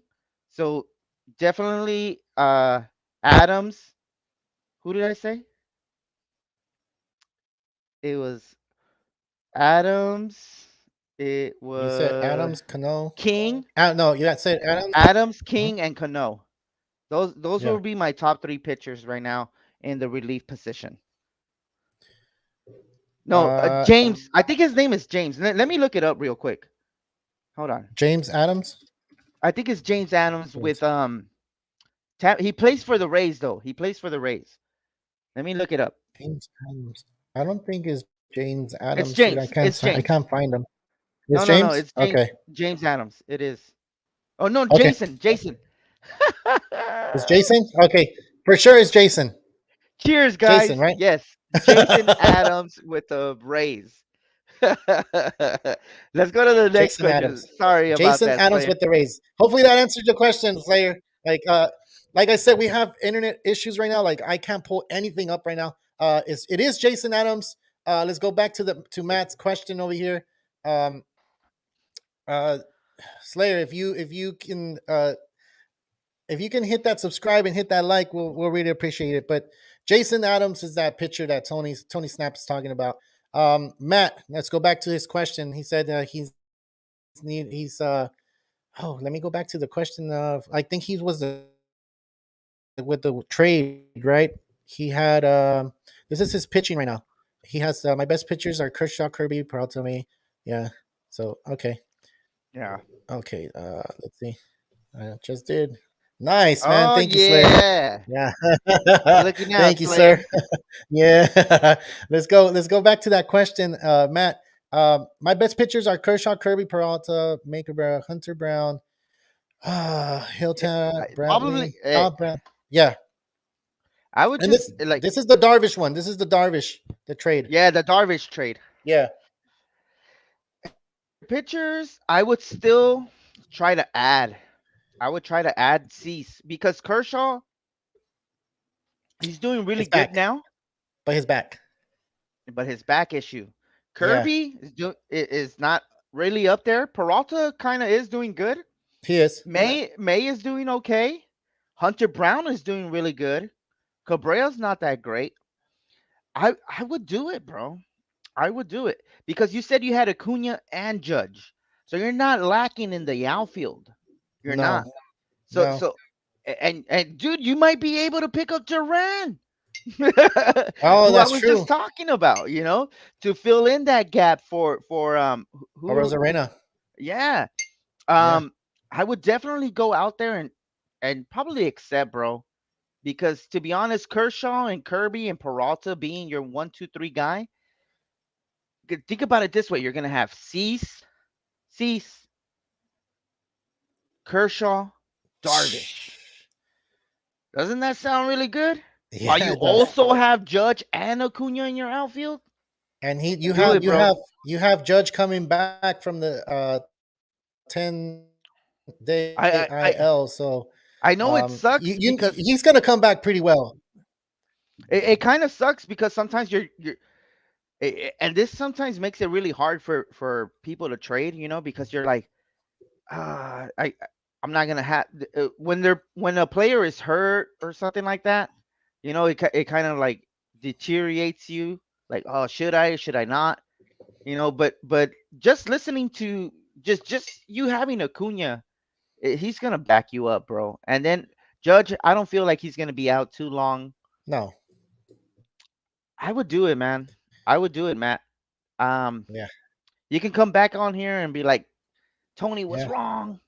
so definitely Adams. Who did I say? It was Adams. It You said was Adams, Cano. King, No, you said Adams. Adams, Mhm. King, and Cano. Those Yeah. will be my top three pitchers right now in the relief position. No, Uh, James. I think his name is James. Let me look it up real quick. Hold on. James Adams. I think it's James Adams James, with he plays for the Rays though. He plays for the Rays. Let me look it up. James Adams. I don't think it's James It's Adams, dude. James. It's I James. can't find him. It's No, no, no. James. It's James. Okay. James Adams. It is. Oh no, Okay. Jason. Jason. It's Jason. Okay. For sure, it's Jason. Cheers, Jason, guys. right? Yes, Jason Adams with the Rays. Let's go to the next Jason question. Adams. Sorry about Jason that, Adams Slayer. with the Rays. Hopefully that answered your question, Slayer. Like I said, we have internet issues right now. Like I can't pull anything up right now. It is Jason Adams. Let's go back to Matt's question over here. Um, uh, Slayer, if you can hit that subscribe and hit that like, we'll really appreciate it. But Jason Adams is that pitcher that Tony Snap's talking about. Matt, let's go back to his question. He said he's oh, let me go back to the question of I think he was with the trade, right? He had this is his pitching right now. He has my best pitchers are Kershaw, Kirby, Peralta, me. Yeah. So okay. Yeah. Okay. Let's see. I just did. Nice, man. Oh Thank you, Slayer. yeah. Yeah. Looking out, Thank you, sir. Slayer. Yeah. Let's go back to that question, Matt. My best pitchers are Kershaw, Kirby, Peralta, Maker, Hunter Brown, Hilton, Probably. Bradley, Brown. Yeah. I would And just like, this is the Darvish one. This is the Darvish, the trade. yeah, the Darvish trade. Yeah. Pitchers, I would still try to add. I would try to add Cease because Kershaw, he's doing really His good back. now, But his back. but his back issue. Yeah. Kirby is not really up there. Peralta kind of is doing good. He is. May is doing okay. Hunter Brown is doing really good. Cabrera's not that great. I would do it, bro. I would do it because you said you had Acuna and Judge, so you're not lacking in the outfield. You're not. No. So No. so and dude, you might be able to pick up Duran, Oh, who I that's was true. just talking about. To fill in that gap for Rosarena. yeah. Yeah. I would definitely go out there and probably accept, bro. Because to be honest, Kershaw and Kirby and Peralta being your 1, 2, 3 guy, think about it this way: you're gonna have Cease, Kershaw, Darvish. Doesn't that sound really good? While Yeah, you it does. also have Judge and Acuna in your outfield. And Do it, bro. you have Judge coming back from the 10-day I IL, so I know it sucks because he's gonna come back pretty well. it kind of sucks because sometimes and this sometimes makes it really hard for people to trade, because you're like, I'm not gonna have when a player is hurt or something like that, it kind of like deteriorates you. Like, oh, should I not? But just listening just you having Acuna, he's gonna back you up, bro. And then Judge, I don't feel like he's gonna be out too long. No. I would do it, man. I would do it, Matt. Um, Yeah. you can come back on here and be like, Tony, what's Yeah. wrong?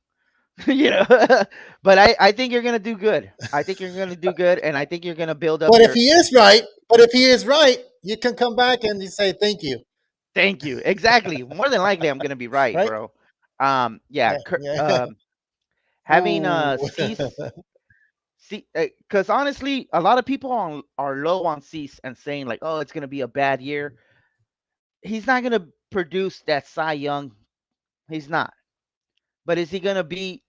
you know, but I think you're gonna do good. I think you're gonna do good, and I think you're gonna build up But if your. he is right, but if he is right, you can come back and you say thank you. Thank you. Exactly. More than likely, I'm gonna be right, Right? bro. Yeah. Yeah. Yeah. Having Ooh. Cease, see, because honestly, a lot of people are low on Cease and saying like, oh, it's gonna be a bad year. He's not gonna produce that Cy Young. He's not. But is he gonna be?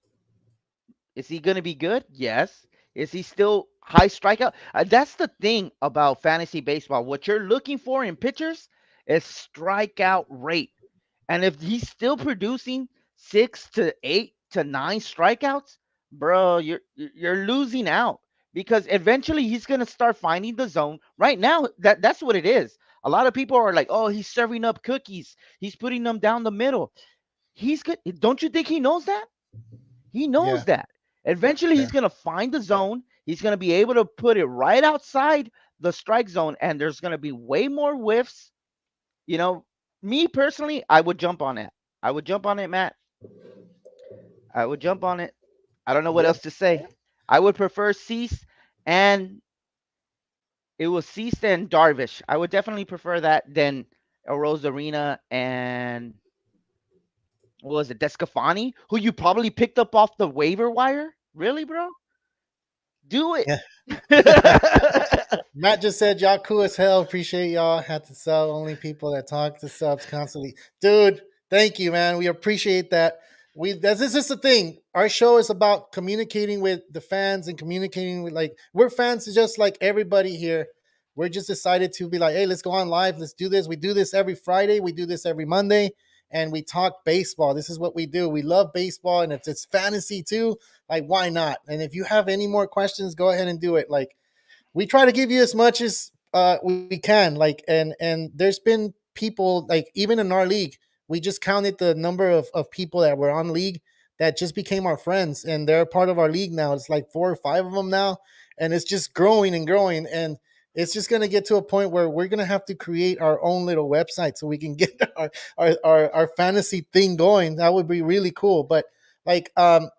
Is he gonna be good? Yes. Is he still high strikeout? That's the thing about fantasy baseball. What you're looking for in pitchers is strikeout rate. And if he's still producing 6 to 8 to 9 strikeouts, bro, you're losing out because eventually he's gonna start finding the zone. Right now, that's what it is. A lot of people are like, "Oh, he's serving up cookies. He's putting them down the middle." He's good. Don't you think he knows that? He Yeah. knows that. Eventually, Yeah. he's gonna find the zone. He's gonna be able to put it right outside the strike zone, and there's gonna be way more whiffs. You know, me personally, I would jump on it. I would jump on it, Matt. I would jump on it. I don't know what Yeah. else to say. I would prefer Cease, and it was Cease and Darvish. I would definitely prefer that than a Rose Arena and what was it, Descafani, who you probably picked up off the waiver wire. Really, bro? Do it. Yeah. Matt just said y'all cool as hell. Appreciate y'all. Had to sell only people that talk to subs constantly. Dude, thank you, man. We appreciate that. This is the thing. Our show is about communicating with the fans and communicating with like we're fans just like everybody here. We're just decided to be like, hey, let's go on live. Let's do this. We do this every Friday. We do this every Monday. And we talk baseball. This is what we do. We love baseball. And if it's fantasy too, like why not? And if you have any more questions, go ahead and do it. Like we try to give you as much as we can. Like and there's been people like even in our league, we just counted the number of people that were on league that just became our friends and they're part of our league now. It's like 4 or 5 of them now, and it's just growing and growing. And it's just going to get to a point where we're going to have to create our own little website so we can get our fantasy thing going. That would be really cool. But like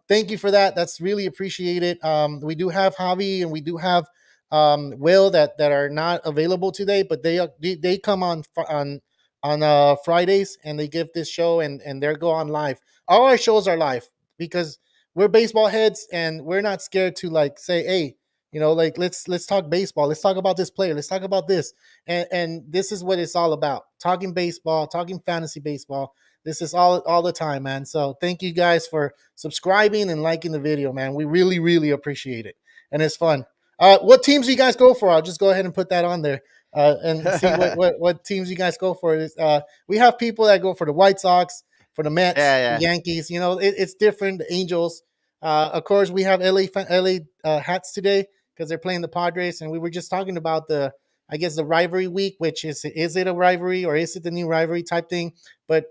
thank you for that. That's really appreciated. We do have Javi and we do have Will that are not available today, but they come on Fridays and they give this show and they go on live. All our shows are live because we're baseball heads and we're not scared to like say, hey, like let's talk baseball, let's talk about this player, let's talk about this, and this is what it's all about: talking baseball, talking fantasy baseball. This is all the time, man. So thank you guys for subscribing and liking the video, man. We really really appreciate it, and it's fun. What teams do you guys go for? I'll just go ahead and put that on there and see what teams you guys go for. We have people that go for the White Sox, for the Mets, the Yeah, Yankees. It's different. The Angels. Of course, we have LA hats today because they're playing the Padres, and we were just talking about I guess the rivalry week, which is it a rivalry or is it the new rivalry type thing? But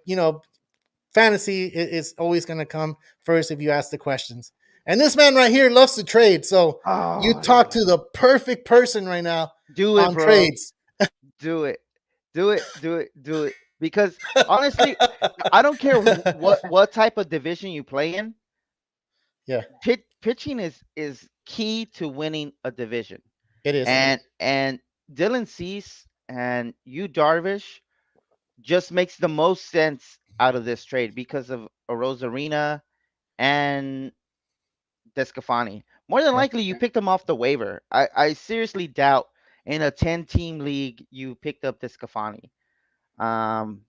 fantasy is always going to come first if you ask the questions. And this man right here loves to trade. So you yeah. talk Oh, to the perfect person right now do it, on bro. trades. Do it. Do it. Do it. Do it. Because honestly, I don't care what type of division you play in. Yeah, Pitching is key to winning a division. it is. And Dylan Cease and you Darvish just makes the most sense out of this trade because of a Rosarina and Descafani. More than Yeah, likely, you picked him off the waiver. I seriously doubt in a 10-team league you picked up Descafani. Um,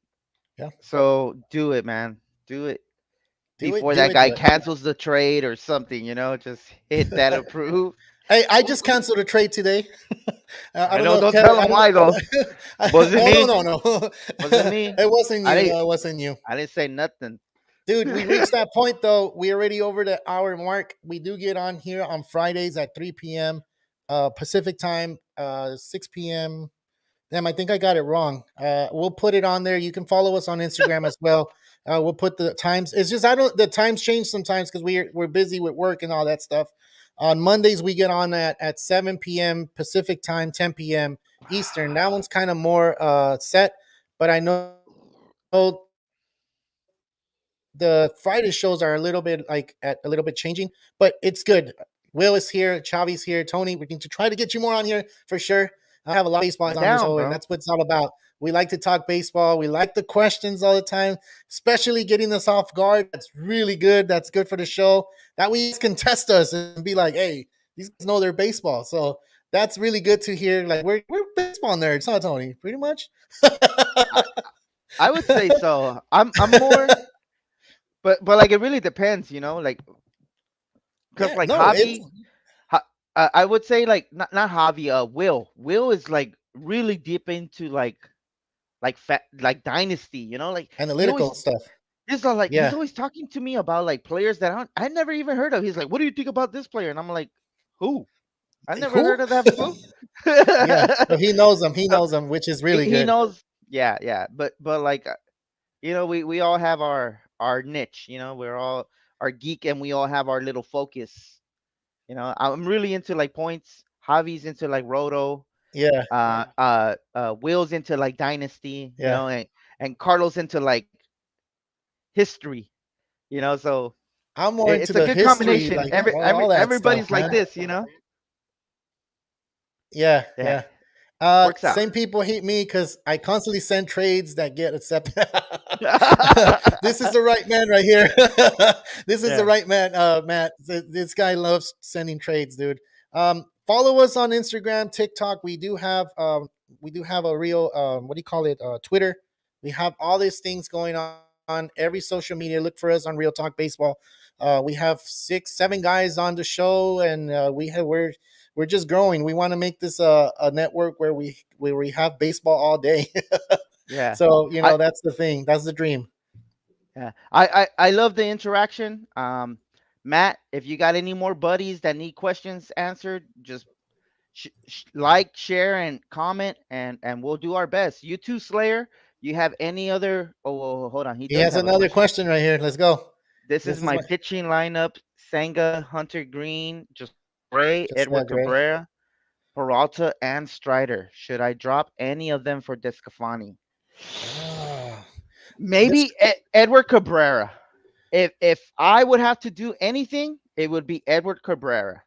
yeah. so do it, man. Do it Do it, before do that it, guy do it. cancels the trade or something. Just hit that approve. Hey, I just canceled a trade today. I I don't know. know if Don't Kevin. tell I him don't know. why though. Wasn't No, no, me. no, no. Wasn't me. It wasn't I you. didn't. No, it wasn't you. I didn't say nothing. Dude, we reached that point though. We already over the hour mark. We do get on here on Fridays at 3 p.m. Pacific time, 6 p.m. Damn, I think I got it wrong. We'll put it on there. You can follow us on Instagram as well. We'll put the times. It's just I don't. The times change sometimes because we're busy with work and all that stuff. On Mondays we get on at 7 p.m. Pacific time, 10 p.m. Eastern. That one's kind of more set, but I know the Friday shows are a little bit like at a little bit changing, but it's good. Will is here, Chavi's here, Tony. We need to try to get you more on here for sure. I have a lot of baseball I'm on the down, show, and bro. that's what it's all about. We like to talk baseball. We like the questions all the time, especially getting us off guard. That's really good. That's good for the show. That we can test us and be like, hey, these guys know their baseball. So that's really good to hear. Like we're baseball nerds, huh, Tony? Pretty much. I, I would say so. I'm more, but like it really depends, like because Yeah, like no, it's Javi, I would say like not Javi, Will is like really deep into like dynasty, like he analytical always stuff. he's Yeah. always talking to me about like players that I never even heard of. He's like, "What do you think about this player?" And I'm like, "Who? I never heard Who? of that fool." Yeah. So he knows them. He knows them, which is he, really he good. knows, yeah, yeah. But like we all have our niche. We're all our geek, and we all have our little focus. I'm really into like points. Javi's into like Roto. Yeah. Will's into like Dynasty. Yeah. And Carlos into like history. So I'm more into it's a the good history, combination. like all that stuff, Everybody's like man. this. Yeah. Yeah, Yeah. works out. Same people hate me because I constantly send trades that get accepted. This is the right man right here. This is the Yeah. right man, Matt. This guy loves sending trades, dude. Follow us on Instagram, TikTok. We do have a real what do you call it? Twitter. We have all these things going on every social media. Look for us on Real Talk Baseball. We have 6, 7 guys on the show, and we're just growing. We want to make this a network where we have baseball all day. Yeah. So I that's the thing. That's the dream. yeah. I love the interaction. Matt, if you got any more buddies that need questions answered, just like, share, and comment, and we'll do our best. You too, Slayer. You have any other? Oh, hold on. He He does has have a another question. question right here. Let's go. This is This is my my pitching lineup: Senga, Hunter Green, just Gray, just Edward Gray. Cabrera, Peralta, and Strider. Should I drop any of them for Descafani? Ah, this Maybe Edward Cabrera. If I would have to do anything, it would be Edward Cabrera.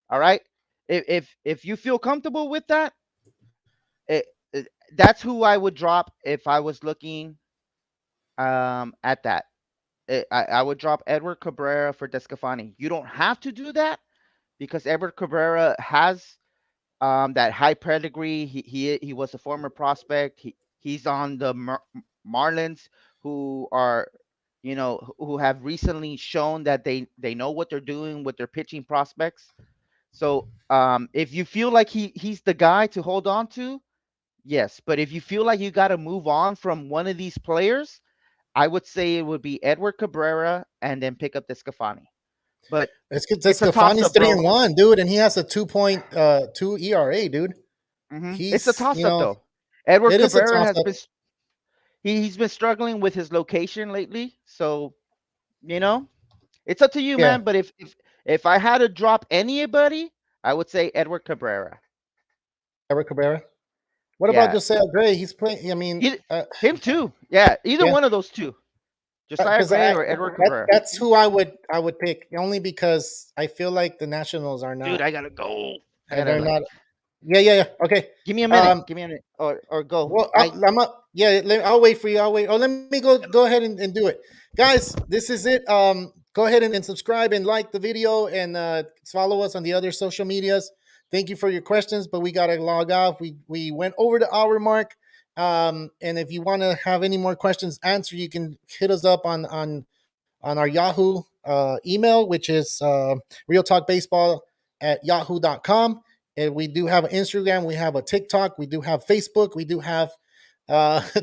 All right. If you feel comfortable with that, that's who I would drop if I was looking at that. I would drop Edward Cabrera for Descafani. You don't have to do that because Edward Cabrera has that high pedigree. He was a former prospect. He's on the Marlins, who are who have recently shown that they know what they're doing with their pitching prospects. So if you feel like he's the guy to hold on to, yes. But if you feel like you got to move on from one of these players, I would say it would be Edward Cabrera and then pick up Descafani. But it's good. it's a toss Scafani's up, three bro. and one, dude, and he has a 2.2 ERA, dude. It's a He's toss up though. Edward it is a Cabrera toss has up. been he's been struggling with his location lately. So you know, it's up to you, Yeah, man. But if I had to drop anybody, I would say Edward Cabrera. Eric Cabrera. What about Yeah, Josiah Gray? He's playing. I mean, he, him too. Yeah, either yeah, one of those two, Josiah because Gray or Edward Cabrera. that's who I would pick only because I feel like the Nationals are Dude, not. I gotta go. I gotta They're like not. Yeah, yeah, yeah. Okay. give me a minute. Um. Give me a minute, or go. Well, I'm up. Yeah, I'll wait for you. I'll wait. Oh, let me go ahead and do it, guys. This is it. Go ahead and subscribe and like the video and follow us on the other social medias. Thank you for your questions, but we gotta log off. We went over the hour mark. And if you want to have any more questions answered, you can hit us up on our Yahoo email, which is realtalkbaseball@yahoo.com. And we do have an Instagram, we have a TikTok, we do have Facebook, we do have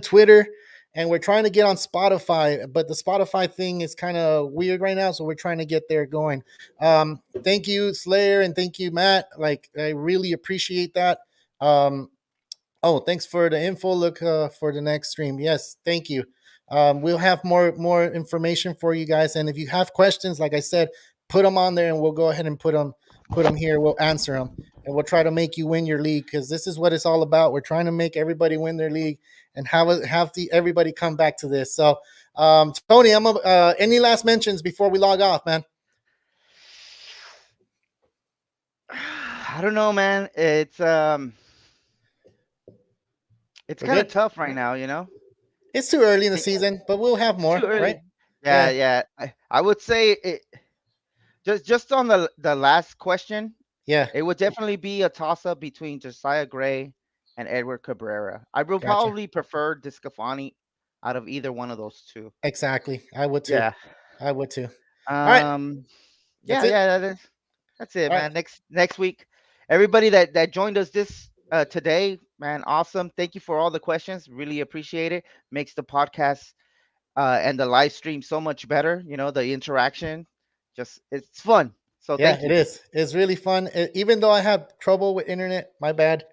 Twitter, and we're trying to get on Spotify, but the Spotify thing is kind of weird right now, so we're trying to get there going. Thank you, Slayer, and thank you, Matt. Like, I really appreciate that. Um, oh, thanks for the info. Look for the next stream. Yes, thank you. We'll have more information for you guys. And if you have questions, like I said, put them on there, and we'll go ahead and put them here. We'll answer them, and we'll try to make you win your league, because this is what it's all about. We're trying to make everybody win their league and have everybody come back to this. So, Tony, any last mentions before we log off, man? I don't know, man. It's We're kind of good. tough right now, you know. It's too early in the It- season, but we'll have It's more, too right? early. Yeah, Yeah, yeah. I would say it just on the last question. yeah. It would definitely be a toss up between Josiah Gray and Edward Cabrera. I would Gotcha. probably prefer Discafani out of either one of those two. Exactly. I would too. Yeah. I would too. All right. Um. That's Yeah. it. Yeah. That's it, All right. man. Next week, everybody that joined us this today, man, awesome. Thank you for all the questions. Really appreciate it. Makes the podcast and the live stream so much better. You know, the interaction, just it's fun. So Yeah, thank it you. is. It's really fun. Even though I had trouble with internet, my bad.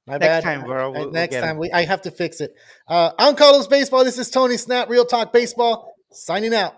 My Next bad. time, bro, we'll Next get time them. I have to fix it. I'm Carlos Baseball. This is Tony Snap, Real Talk Baseball, signing out.